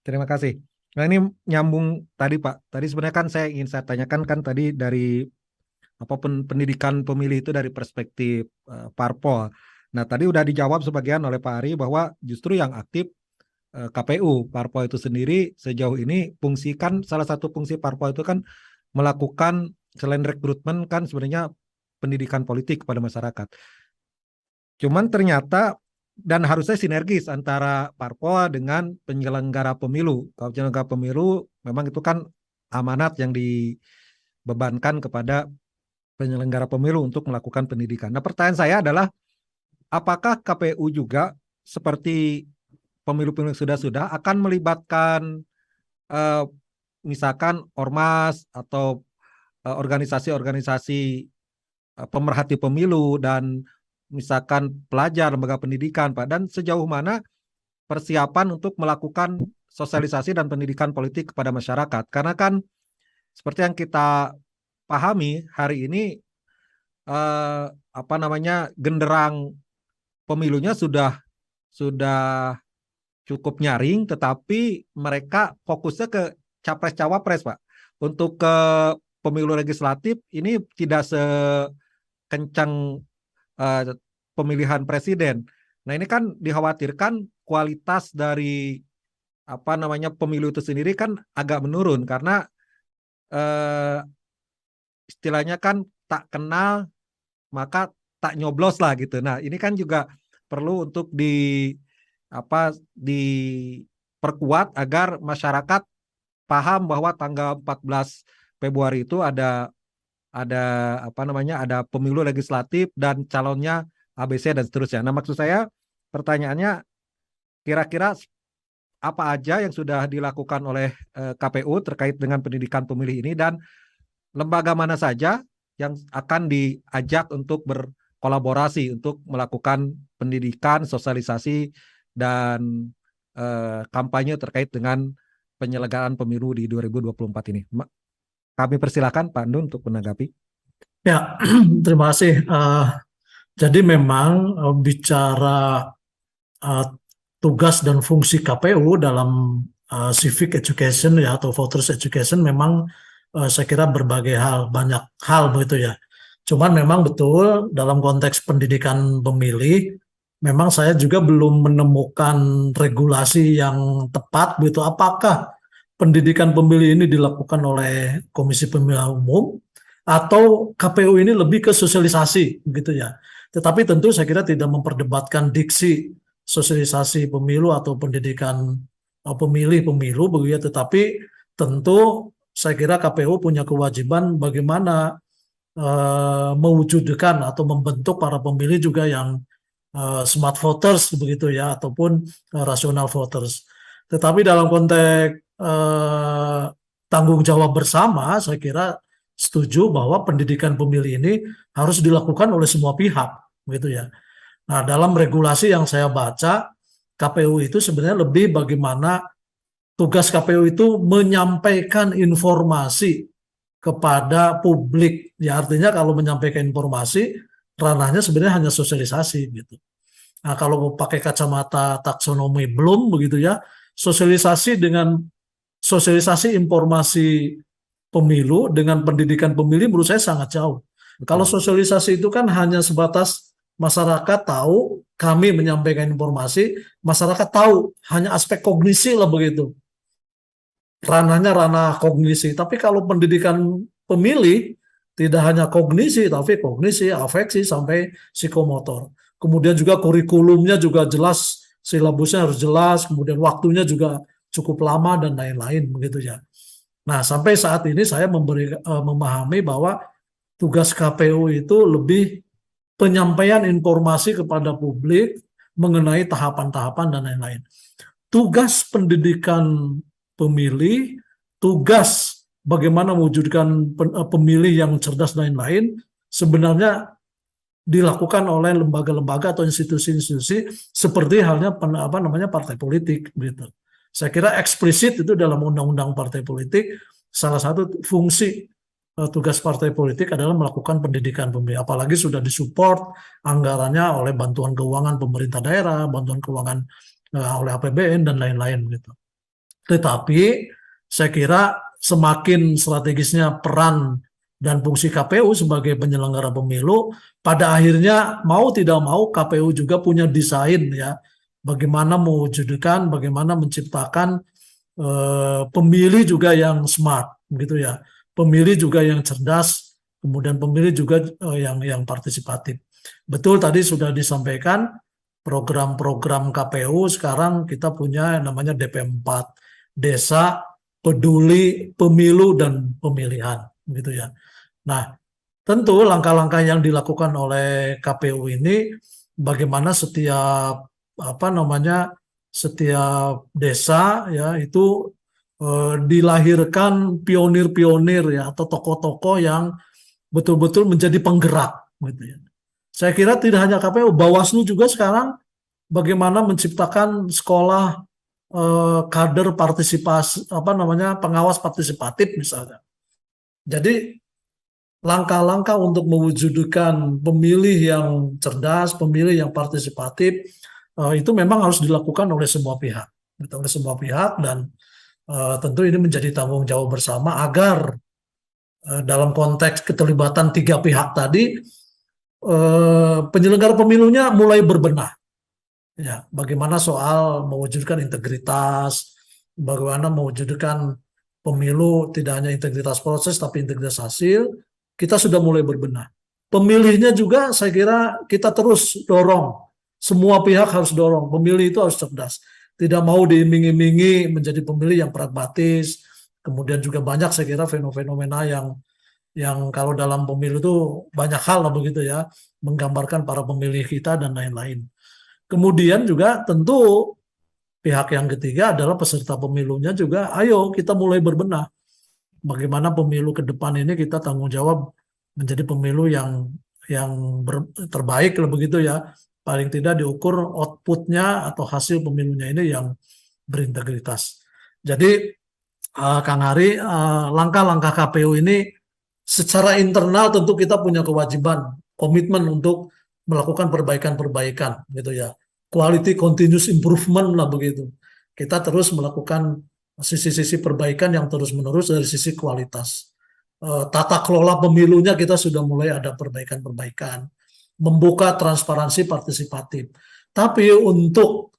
terima kasih. Nah ini nyambung tadi Pak. Tadi sebenarnya kan ingin saya tanyakan kan tadi dari apapun pendidikan pemilih itu dari perspektif parpol. Nah tadi udah dijawab sebagian oleh Pak Ari bahwa justru yang aktif KPU, parpol itu sendiri sejauh ini salah satu fungsi parpol itu kan melakukan selain rekrutmen kan sebenarnya pendidikan politik kepada masyarakat. Cuman ternyata dan harusnya sinergis antara parpol dengan penyelenggara pemilu. Kalau penyelenggara pemilu memang itu kan amanat yang dibebankan kepada penyelenggara pemilu untuk melakukan pendidikan. Nah, pertanyaan saya adalah apakah KPU juga seperti pemilu-pemilu sudah akan melibatkan misalkan ormas atau organisasi-organisasi pemerhati pemilu dan misalkan pelajar lembaga pendidikan Pak, dan sejauh mana persiapan untuk melakukan sosialisasi dan pendidikan politik kepada masyarakat, karena kan seperti yang kita pahami hari ini genderang pemilunya sudah cukup nyaring, tetapi mereka fokusnya ke capres-cawapres Pak. Untuk ke pemilu legislatif ini tidak sekencang pemilihan presiden. Nah ini kan dikhawatirkan kualitas dari pemilu itu sendiri kan agak menurun karena istilahnya kan tak kenal maka tak nyoblos lah gitu. Nah ini kan juga perlu untuk diperkuat agar masyarakat paham bahwa tanggal 14 Februari itu ada pemilu legislatif dan calonnya ABC dan seterusnya. Nah, maksud saya pertanyaannya kira-kira apa aja yang sudah dilakukan oleh KPU terkait dengan pendidikan pemilih ini dan lembaga mana saja yang akan diajak untuk berkolaborasi untuk melakukan pendidikan, sosialisasi dan kampanye terkait dengan penyelenggaraan pemilu di 2024 ini. Kami persilakan Pak Andu untuk menanggapi. Ya, terima kasih. Jadi memang bicara tugas dan fungsi KPU dalam civic education ya atau voters education memang saya kira berbagai hal, banyak hal begitu ya. Cuman memang betul dalam konteks pendidikan pemilih, memang saya juga belum menemukan regulasi yang tepat begitu. Apakah pendidikan pemilih ini dilakukan oleh Komisi Pemilihan Umum atau KPU ini lebih ke sosialisasi begitu ya. Tetapi tentu saya kira tidak memperdebatkan diksi sosialisasi pemilu atau pendidikan pemilih-pemilu begitu ya. Tetapi tentu saya kira KPU punya kewajiban bagaimana mewujudkan atau membentuk para pemilih juga yang smart voters begitu ya ataupun rasional voters. Tetapi dalam konteks tanggung jawab bersama, saya kira setuju bahwa pendidikan pemilih ini harus dilakukan oleh semua pihak, begitu ya. Nah, dalam regulasi yang saya baca, KPU itu sebenarnya lebih bagaimana tugas KPU itu menyampaikan informasi kepada publik. Ya, artinya kalau menyampaikan informasi, ranahnya sebenarnya hanya sosialisasi, gitu. Nah, kalau pakai kacamata taksonomi belum, begitu ya, sosialisasi informasi pemilu dengan pendidikan pemilih menurut saya sangat jauh. Betul. Kalau sosialisasi itu kan hanya sebatas masyarakat tahu, kami menyampaikan informasi, masyarakat tahu, hanya aspek kognisi lah begitu. ranahnya ranah kognisi. Tapi kalau pendidikan pemilih tidak hanya kognisi, tapi kognisi, afeksi sampai psikomotor. Kemudian juga kurikulumnya juga jelas, silabusnya harus jelas, kemudian waktunya juga cukup lama dan lain-lain begitu ya. Nah, sampai saat ini saya memahami bahwa tugas KPU itu lebih penyampaian informasi kepada publik mengenai tahapan-tahapan dan lain-lain. Tugas pendidikan pemilih, tugas bagaimana mewujudkan pemilih yang cerdas dan lain-lain, sebenarnya dilakukan oleh lembaga-lembaga atau institusi-institusi seperti halnya partai politik gitu. Saya kira eksplisit itu dalam undang-undang partai politik, salah satu fungsi tugas partai politik adalah melakukan pendidikan pemilih. Apalagi sudah disupport anggarannya oleh bantuan keuangan pemerintah daerah, bantuan keuangan oleh APBN dan lain-lain gitu. Tetapi saya kira semakin strategisnya peran dan fungsi KPU sebagai penyelenggara pemilu, pada akhirnya mau tidak mau KPU juga punya desain ya, bagaimana mewujudkan, bagaimana menciptakan pemilih juga yang smart, gitu ya, pemilih juga yang cerdas, kemudian pemilih juga yang partisipatif. Betul tadi sudah disampaikan program-program KPU sekarang kita punya namanya DP4, Desa Peduli Pemilu dan Pemilihan, gitu ya. Nah, tentu langkah-langkah yang dilakukan oleh KPU ini bagaimana setiap setiap desa ya itu dilahirkan pionir-pionir ya atau tokoh-tokoh yang betul-betul menjadi penggerak gitu ya. Saya kira tidak hanya KPU, Bawaslu juga sekarang bagaimana menciptakan sekolah kader partisipasi pengawas partisipatif misalnya. Jadi langkah-langkah untuk mewujudkan pemilih yang cerdas, pemilih yang partisipatif, itu memang harus dilakukan oleh semua pihak, gitu, oleh semua pihak dan tentu ini menjadi tanggung jawab bersama agar dalam konteks keterlibatan tiga pihak tadi, penyelenggara pemilunya mulai berbenah. Ya, bagaimana soal mewujudkan integritas, bagaimana mewujudkan pemilu tidak hanya integritas proses tapi integritas hasil, kita sudah mulai berbenah. Pemilihnya juga saya kira kita terus dorong, semua pihak harus dorong, pemilih itu harus cerdas. Tidak mau diiming-imingi menjadi pemilih yang pragmatis, kemudian juga banyak saya kira fenomena yang kalau dalam pemilu itu banyak hal lah begitu ya, menggambarkan para pemilih kita dan lain-lain. Kemudian juga tentu pihak yang ketiga adalah peserta pemilunya juga, ayo kita mulai berbenah. Bagaimana pemilu ke depan ini kita tanggung jawab menjadi pemilu yang terbaik lah begitu ya. Paling tidak diukur outputnya atau hasil pemilunya ini yang berintegritas. Jadi Kang Hari, langkah-langkah KPU ini secara internal tentu kita punya kewajiban, komitmen untuk melakukan perbaikan-perbaikan gitu ya. Quality continuous improvement lah begitu. Kita terus melakukan sisi-sisi perbaikan yang terus-menerus dari sisi kualitas. Tata kelola pemilunya kita sudah mulai ada perbaikan-perbaikan. Membuka transparansi partisipatif. Tapi untuk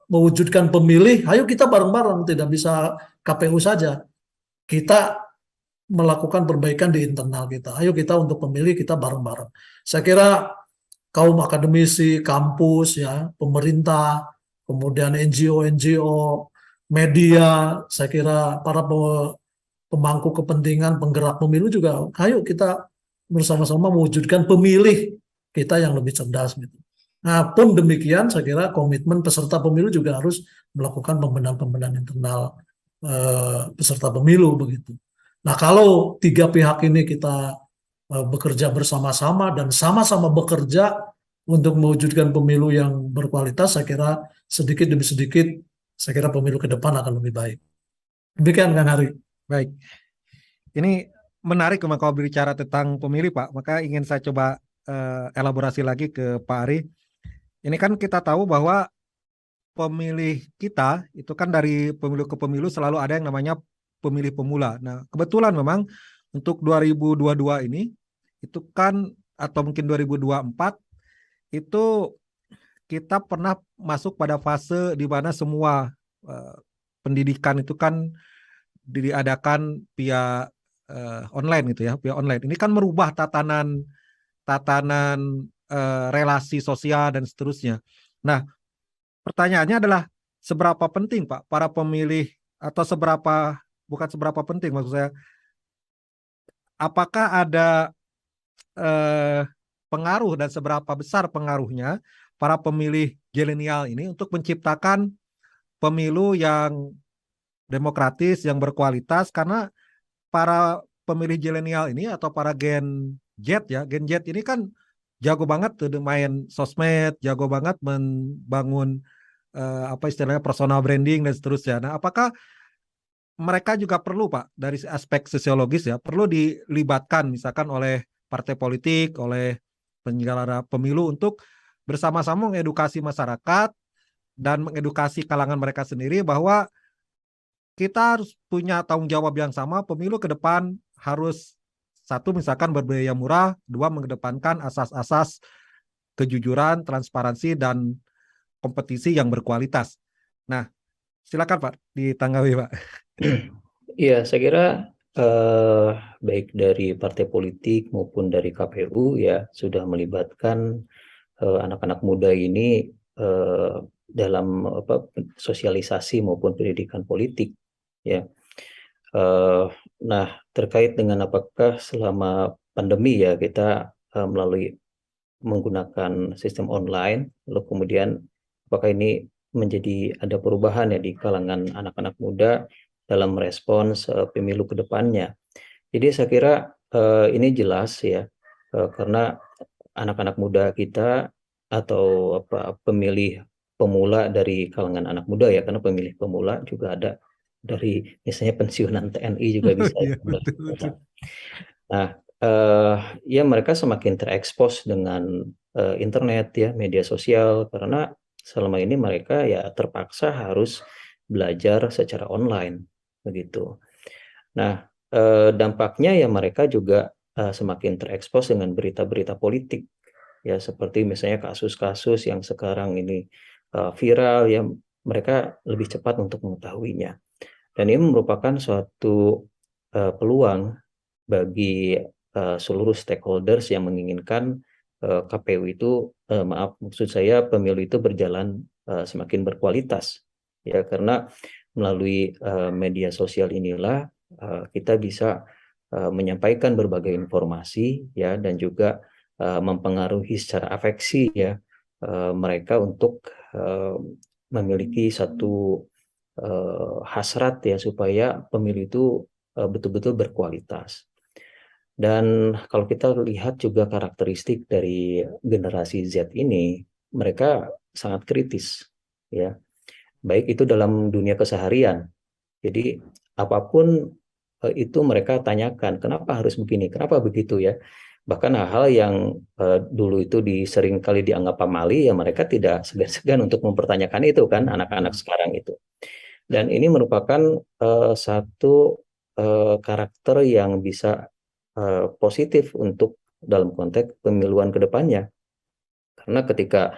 mewujudkan pemilih, ayo kita bareng-bareng, tidak bisa KPU saja. Kita melakukan perbaikan di internal kita. Ayo kita untuk pemilih kita bareng-bareng. Saya kira kaum akademisi, kampus, ya, pemerintah, kemudian NGO, media, saya kira para pemangku kepentingan, penggerak pemilu juga, ayo kita bersama-sama mewujudkan pemilih kita yang lebih cerdas gitu. Nah, pun demikian saya kira komitmen peserta pemilu juga harus melakukan pembenahan-pembenahan internal peserta pemilu begitu. Nah, kalau tiga pihak ini kita bekerja bersama-sama dan sama-sama bekerja untuk mewujudkan pemilu yang berkualitas, saya kira sedikit demi sedikit, saya kira pemilu ke depan akan lebih baik. Demikian Kang Hari. Baik, ini menarik kalau berbicara tentang pemilih Pak, maka ingin saya coba elaborasi lagi ke Pak Ari. Ini kan kita tahu bahwa pemilih kita itu kan dari pemilu ke pemilu selalu ada yang namanya pemilih pemula. Nah, kebetulan memang untuk 2022 ini itu kan atau mungkin 2024 itu kita pernah masuk pada fase di mana semua pendidikan itu kan diadakan via online gitu ya, via online. Ini kan merubah tatanan relasi sosial dan seterusnya. Nah, pertanyaannya adalah seberapa penting Pak para pemilih atau bukan seberapa penting maksud saya, apakah ada eh, pengaruh dan seberapa besar pengaruhnya para pemilih milenial ini untuk menciptakan pemilu yang demokratis, yang berkualitas, karena para pemilih milenial ini atau para Gen Z ya, Gen Z ini kan jago banget tuh main sosmed, jago banget membangun apa istilahnya personal branding dan seterusnya. Nah, apakah mereka juga perlu Pak dari aspek sosiologis ya, perlu dilibatkan misalkan oleh partai politik, oleh penyelenggara pemilu untuk bersama-sama mengedukasi masyarakat dan mengedukasi kalangan mereka sendiri bahwa kita harus punya tanggung jawab yang sama. Pemilu ke depan harus satu misalkan berbiaya murah, dua mengedepankan asas-asas kejujuran, transparansi dan kompetisi yang berkualitas. Nah, silakan Pak ditanggapi Pak. Iya, saya kira baik dari partai politik maupun dari KPU ya sudah melibatkan anak-anak muda ini dalam sosialisasi maupun pendidikan politik ya. Nah, terkait dengan apakah selama pandemi ya kita melalui menggunakan sistem online, lalu kemudian apakah ini menjadi ada perubahan ya di kalangan anak-anak muda dalam merespons pemilu ke depannya. Jadi saya kira ini jelas ya, karena anak-anak muda kita atau pemilih pemula dari kalangan anak muda ya, karena pemilih pemula juga ada dari misalnya pensiunan TNI juga bisa Iya, ya. betul, betul. Nah, ya mereka semakin terekspos dengan internet ya, media sosial, karena selama ini mereka ya terpaksa harus belajar secara online begitu. Nah, dampaknya ya mereka juga semakin terekspos dengan berita-berita politik ya, seperti misalnya kasus-kasus yang sekarang ini viral ya, mereka lebih cepat untuk mengetahuinya. Dan ini merupakan suatu peluang bagi seluruh stakeholders yang menginginkan KPU itu maksud saya pemilu itu berjalan semakin berkualitas ya, karena melalui media sosial inilah kita bisa menyampaikan berbagai informasi ya, dan juga mempengaruhi secara afeksi ya mereka untuk memiliki satu hasrat ya supaya pemilu itu betul-betul berkualitas. Dan kalau kita lihat juga karakteristik dari generasi Z ini, mereka sangat kritis ya, baik itu dalam dunia keseharian. Jadi apapun itu mereka tanyakan, kenapa harus begini, kenapa begitu ya. Bahkan hal-hal yang dulu itu sering kali dianggap pamali, ya mereka tidak segan-segan untuk mempertanyakan itu kan, anak-anak sekarang itu. Dan ini merupakan satu karakter yang bisa positif untuk dalam konteks pemiluan ke depannya. Karena ketika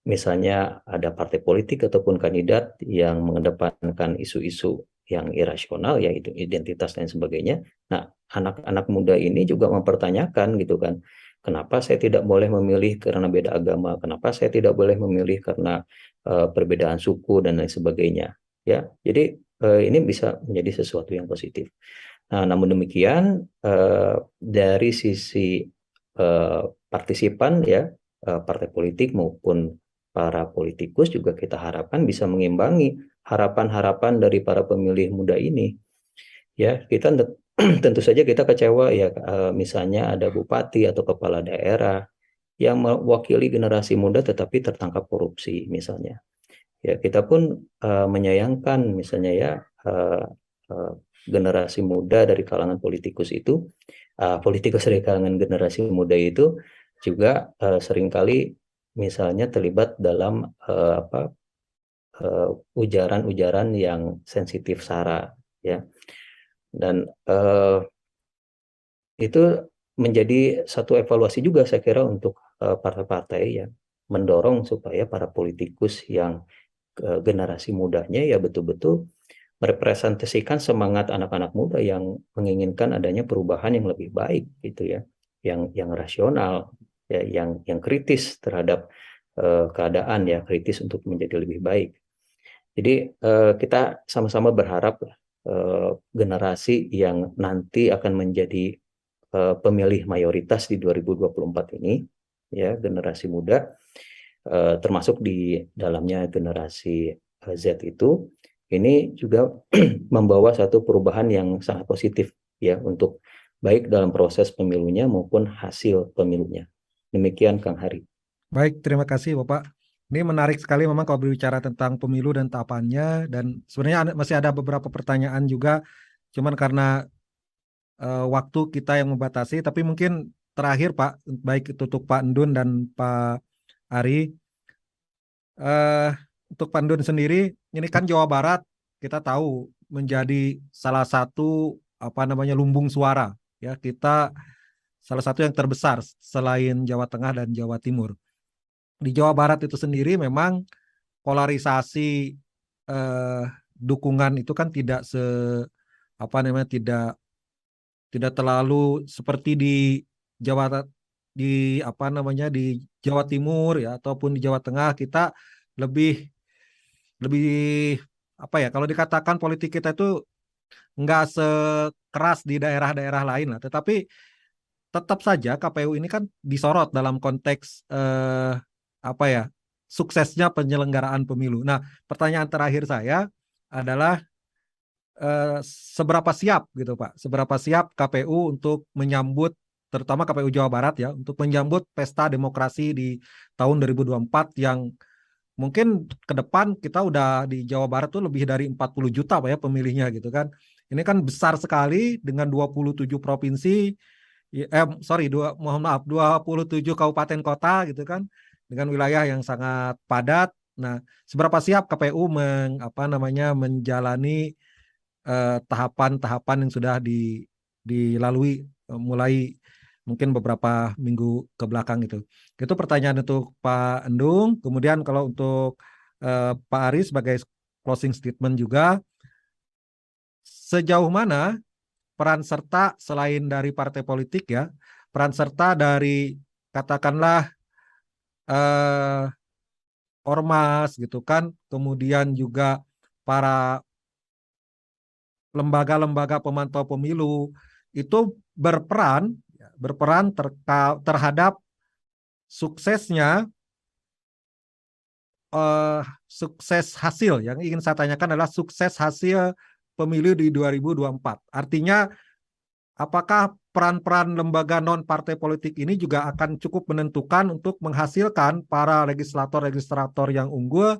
misalnya ada partai politik ataupun kandidat yang mengedepankan isu-isu yang irasional, yaitu identitas dan sebagainya. Nah, anak-anak muda ini juga mempertanyakan gitu kan, kenapa saya tidak boleh memilih karena beda agama, kenapa saya tidak boleh memilih karena perbedaan suku dan lain sebagainya. Ya, jadi ini bisa menjadi sesuatu yang positif. Nah, namun demikian dari sisi partisipan ya, partai politik maupun para politikus juga kita harapkan bisa mengimbangi harapan-harapan dari para pemilih muda ini. Ya, kita tentu saja kita kecewa ya, misalnya ada bupati atau kepala daerah yang mewakili generasi muda tetapi tertangkap korupsi misalnya. Ya, kita pun menyayangkan misalnya ya generasi muda dari kalangan politikus itu, politikus dari kalangan generasi muda itu juga seringkali misalnya terlibat dalam ujaran-ujaran yang sensitif sara ya, dan itu menjadi satu evaluasi juga saya kira untuk partai-partai yang mendorong supaya para politikus yang generasi mudanya ya betul-betul merepresentasikan semangat anak-anak muda yang menginginkan adanya perubahan yang lebih baik gitu ya, yang rasional, ya, yang kritis terhadap keadaan, ya, kritis untuk menjadi lebih baik. Jadi kita sama-sama berharap generasi yang nanti akan menjadi pemilih mayoritas di 2024 ini, ya, generasi muda, termasuk di dalamnya generasi Z itu, ini juga membawa satu perubahan yang sangat positif, ya, untuk baik dalam proses pemilunya maupun hasil pemilunya. Demikian Kang Hari. Baik, terima kasih Bapak. Ini menarik sekali memang kalau berbicara tentang pemilu dan tahapannya, dan sebenarnya masih ada beberapa pertanyaan juga, cuman karena waktu kita yang membatasi, tapi mungkin terakhir Pak, baik itu untuk Pak Endun dan Pak Ari, untuk Pak Endun sendiri, ini kan Jawa Barat kita tahu menjadi salah satu lumbung suara, ya, kita salah satu yang terbesar selain Jawa Tengah dan Jawa Timur. Di Jawa Barat itu sendiri memang polarisasi dukungan itu kan tidak tidak terlalu seperti di Jawa di Jawa Timur, ya, ataupun di Jawa Tengah. Kita lebih kalau dikatakan politik kita itu nggak sekeras di daerah-daerah lain lah, tetapi tetap saja KPU ini kan disorot dalam konteks suksesnya penyelenggaraan pemilu. Nah, pertanyaan terakhir saya adalah seberapa siap gitu Pak, seberapa siap KPU untuk menyambut, terutama KPU Jawa Barat, ya, untuk menyambut pesta demokrasi di tahun 2024 yang mungkin ke depan kita udah di Jawa Barat tuh lebih dari 40 juta Pak, ya, pemilihnya gitu kan. Ini kan besar sekali dengan 27 provinsi, 27 kabupaten kota gitu kan, dengan wilayah yang sangat padat. Nah, seberapa siap KPU menjalani tahapan-tahapan yang sudah dilalui mulai mungkin beberapa minggu ke belakang itu. Itu pertanyaan untuk Pak Endung. Kemudian kalau untuk Pak Ari sebagai closing statement juga, sejauh mana peran serta selain dari partai politik, ya, peran serta dari katakanlah ormas gitu kan, kemudian juga para lembaga-lembaga pemantau pemilu itu berperan terhadap suksesnya sukses hasil. Yang ingin saya tanyakan adalah sukses hasil pemilu di 2024. Artinya, apakah peran-peran lembaga non-partai politik ini juga akan cukup menentukan untuk menghasilkan para legislator-legislator yang unggul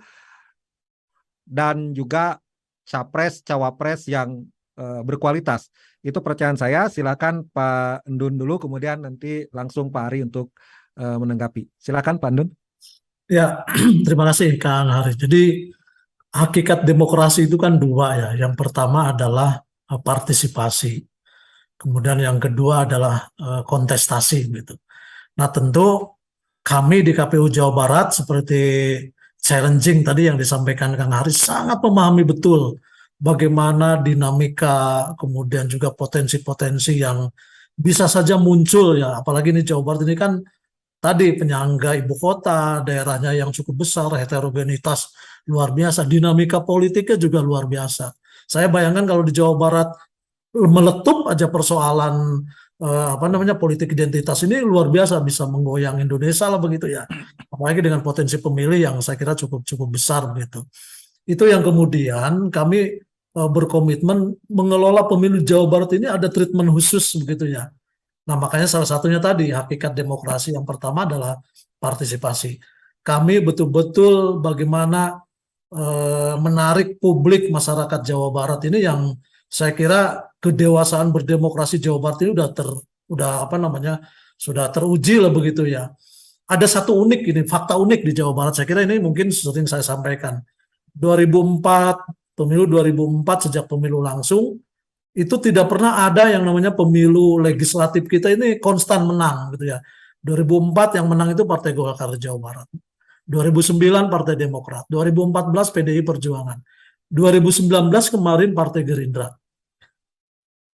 dan juga capres-cawapres yang berkualitas. Itu pertanyaan saya. Silakan Pak Endun dulu, kemudian nanti langsung Pak Ari untuk menanggapi. Silakan Pak Endun. Ya, terima kasih Kang Hari. Jadi hakikat demokrasi itu kan dua, ya. Yang pertama adalah partisipasi. Kemudian yang kedua adalah kontestasi gitu. Nah, tentu kami di KPU Jawa Barat seperti challenging tadi yang disampaikan Kang Hari, sangat memahami betul bagaimana dinamika, kemudian juga potensi-potensi yang bisa saja muncul, ya. Apalagi ini Jawa Barat ini kan tadi penyangga ibu kota, daerahnya yang cukup besar, heterogenitas luar biasa, dinamika politiknya juga luar biasa. Saya bayangkan kalau di Jawa Barat meletup aja persoalan politik identitas ini luar biasa, bisa menggoyang Indonesia lah begitu, ya. Apalagi dengan potensi pemilih yang saya kira cukup besar begitu. Itu yang kemudian kami berkomitmen mengelola pemilu Jawa Barat ini ada treatment khusus begitu, ya. Nah, makanya salah satunya tadi hakikat demokrasi yang pertama adalah partisipasi. Kami betul-betul bagaimana menarik publik masyarakat Jawa Barat ini yang saya kira kedewasaan berdemokrasi Jawa Barat ini sudah teruji lah begitu, ya. Ada satu unik ini, fakta unik di Jawa Barat. Saya kira ini mungkin sering saya sampaikan. 2004, sejak pemilu langsung, itu tidak pernah ada yang namanya pemilu legislatif kita ini konstan menang gitu, ya. 2004 yang menang itu Partai Golkar di Jawa Barat. 2009 Partai Demokrat, 2014 PDI Perjuangan, 2019 kemarin Partai Gerindra.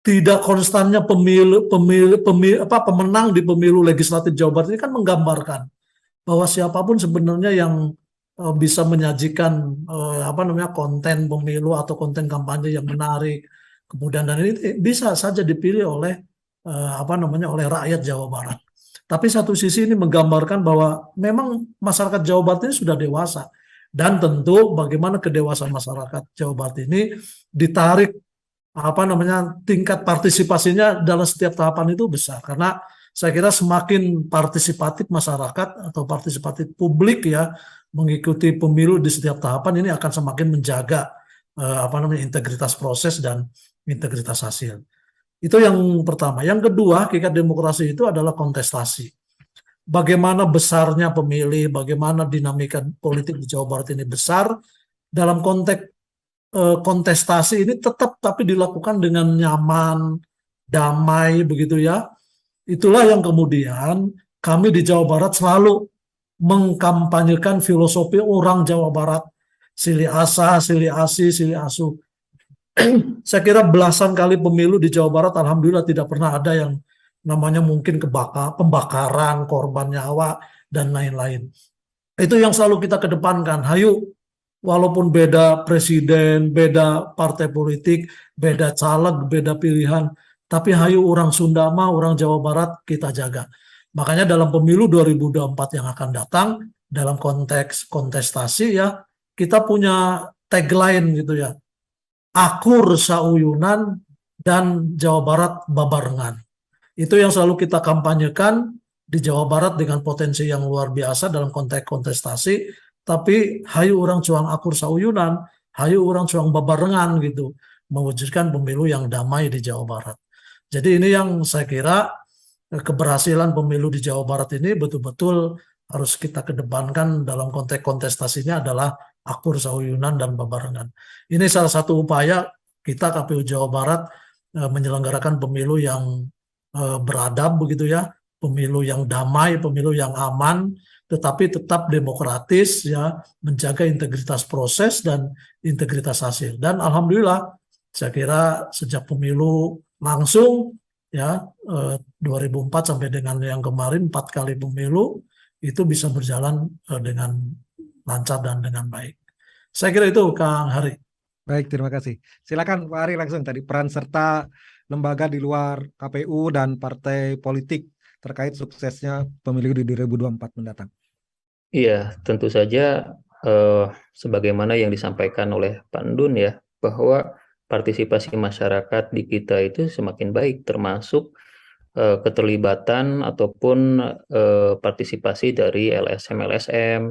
Tidak konstannya pemenang di pemilu legislatif Jawa Barat ini kan menggambarkan bahwa siapapun sebenarnya yang bisa menyajikan konten pemilu atau konten kampanye yang menarik, kemudian dan ini bisa saja dipilih oleh oleh rakyat Jawa Barat. Tapi satu sisi ini menggambarkan bahwa memang masyarakat Jawa Barat ini sudah dewasa, dan tentu bagaimana kedewasaan masyarakat Jawa Barat ini ditarik tingkat partisipasinya dalam setiap tahapan itu besar, karena saya kira semakin partisipatif masyarakat atau partisipatif publik ya mengikuti pemilu di setiap tahapan, ini akan semakin menjaga integritas proses dan integritas hasil. Itu yang pertama. Yang kedua, hakikat demokrasi itu adalah kontestasi. Bagaimana besarnya pemilih, bagaimana dinamika politik di Jawa Barat ini besar, dalam konteks kontestasi ini tetap tapi dilakukan dengan nyaman, damai begitu ya. Itulah yang kemudian kami di Jawa Barat selalu mengkampanyekan filosofi orang Jawa Barat, silih asa, silih asi, silih asu. Saya kira belasan kali pemilu di Jawa Barat, alhamdulillah tidak pernah ada yang namanya mungkin pembakaran, korban nyawa, dan lain-lain. Itu yang selalu kita kedepankan. Hayu, walaupun beda presiden, beda partai politik, beda caleg, beda pilihan, tapi hayu orang Sunda mah, orang Jawa Barat kita jaga. Makanya dalam pemilu 2024 yang akan datang, dalam konteks kontestasi ya, kita punya tagline gitu ya, akur sauyunan dan Jawa Barat babarengan. Itu yang selalu kita kampanyekan di Jawa Barat dengan potensi yang luar biasa dalam konteks kontestasi. Tapi hayu orang cuang akur sauyunan, hayu orang cuang babarengan gitu, mewujudkan pemilu yang damai di Jawa Barat. Jadi ini yang saya kira keberhasilan pemilu di Jawa Barat ini betul-betul harus kita kedepankan dalam konteks kontestasinya adalah akur sauyunan dan babarengan. Ini salah satu upaya kita KPU Jawa Barat menyelenggarakan pemilu yang beradab begitu ya, pemilu yang damai, pemilu yang aman, tetapi tetap demokratis ya, menjaga integritas proses dan integritas hasil. Dan alhamdulillah saya kira sejak pemilu langsung ya 2004 sampai dengan yang kemarin 4 kali pemilu itu bisa berjalan dengan lancar dan dengan baik. Saya kira itu Kang Hari. Baik, terima kasih. Silakan Pak Ari langsung tadi peran serta lembaga di luar KPU dan partai politik terkait suksesnya pemilu di 2024 mendatang. Iya, tentu saja sebagaimana yang disampaikan oleh Pak Ndun ya, bahwa partisipasi masyarakat di kita itu semakin baik, termasuk keterlibatan ataupun partisipasi dari LSM-LSM,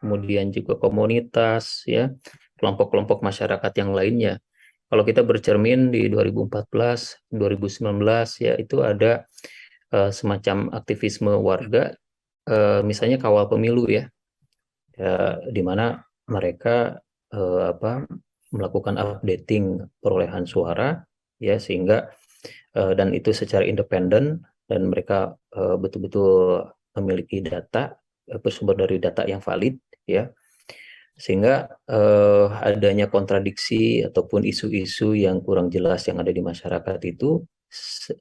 kemudian juga komunitas ya, kelompok-kelompok masyarakat yang lainnya. Kalau kita bercermin di 2014, 2019 ya, itu ada semacam aktivisme warga, misalnya kawal pemilu ya, di mana mereka melakukan updating perolehan suara ya, sehingga dan itu secara independen, dan mereka betul-betul memiliki data, bersumber dari data yang valid ya, sehingga adanya kontradiksi ataupun isu-isu yang kurang jelas yang ada di masyarakat itu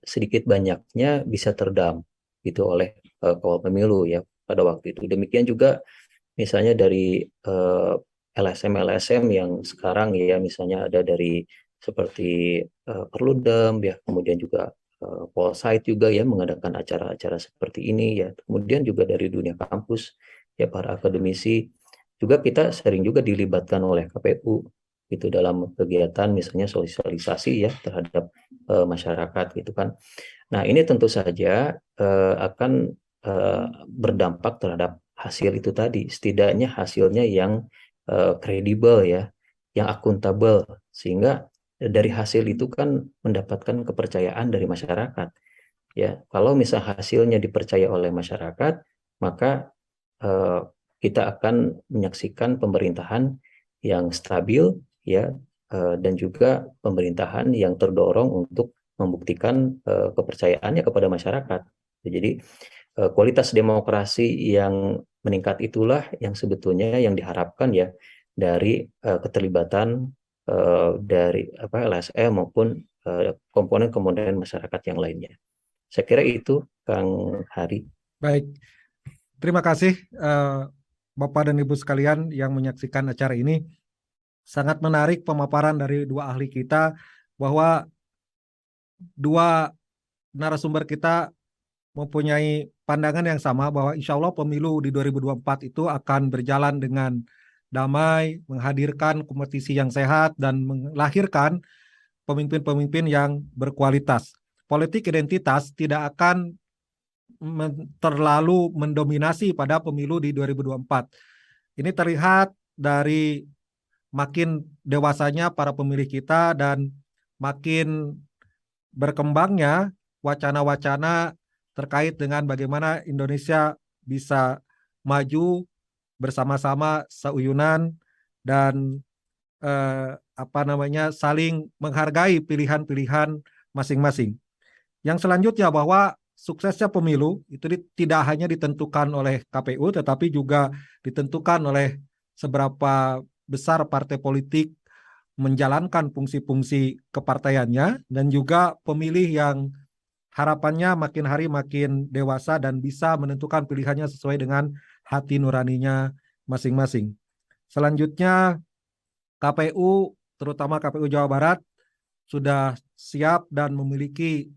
sedikit banyaknya bisa teredam gitu oleh kawal pemilu ya pada waktu itu. Demikian juga misalnya dari LSM-LSM yang sekarang ya, misalnya ada dari seperti Perludem ya, kemudian juga Polsite juga ya mengadakan acara-acara seperti ini ya, kemudian juga dari dunia kampus ya, para akademisi juga, kita sering juga dilibatkan oleh KPU gitu dalam kegiatan misalnya sosialisasi ya terhadap masyarakat gitu kan. Nah ini tentu saja akan berdampak terhadap hasil itu tadi, setidaknya hasilnya yang kredibel ya, yang akuntabel, sehingga dari hasil itu kan mendapatkan kepercayaan dari masyarakat ya. Kalau misal hasilnya dipercaya oleh masyarakat, maka kita akan menyaksikan pemerintahan yang stabil ya, dan juga pemerintahan yang terdorong untuk membuktikan kepercayaannya kepada masyarakat. Jadi kualitas demokrasi yang meningkat itulah yang sebetulnya yang diharapkan ya dari keterlibatan dari LSM maupun komponen-komponen masyarakat yang lainnya. Saya kira itu, Kang Hari. Baik, terima kasih Bapak dan Ibu sekalian yang menyaksikan acara ini. Sangat menarik pemaparan dari dua ahli kita, bahwa dua narasumber kita mempunyai pandangan yang sama, bahwa insya Allah pemilu di 2024 itu akan berjalan dengan damai, menghadirkan kompetisi yang sehat, dan melahirkan pemimpin-pemimpin yang berkualitas. Politik identitas tidak akan terlalu mendominasi pada pemilu di 2024. Ini terlihat dari makin dewasanya para pemilih kita dan makin berkembangnya wacana-wacana terkait dengan bagaimana Indonesia bisa maju bersama-sama seuyunan dan saling menghargai pilihan-pilihan masing-masing. Yang selanjutnya, bahwa suksesnya pemilu itu tidak hanya ditentukan oleh KPU, tetapi juga ditentukan oleh seberapa besar partai politik menjalankan fungsi-fungsi kepartaiannya, dan juga pemilih yang harapannya makin hari makin dewasa dan bisa menentukan pilihannya sesuai dengan hati nuraninya masing-masing. Selanjutnya, KPU, terutama KPU Jawa Barat, sudah siap dan memiliki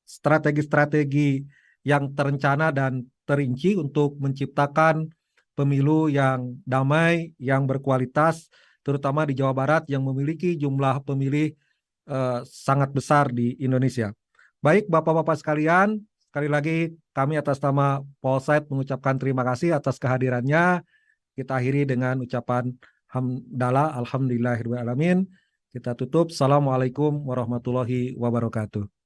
strategi-strategi yang terencana dan terinci untuk menciptakan pemilu yang damai, yang berkualitas, terutama di Jawa Barat yang memiliki jumlah pemilih sangat besar di Indonesia. Baik Bapak-Bapak sekalian, sekali lagi kami atas nama Polsek mengucapkan terima kasih atas kehadirannya. Kita akhiri dengan ucapan hamdalah, alhamdulillahirrahmanirrahim. Kita tutup. Assalamualaikum warahmatullahi wabarakatuh.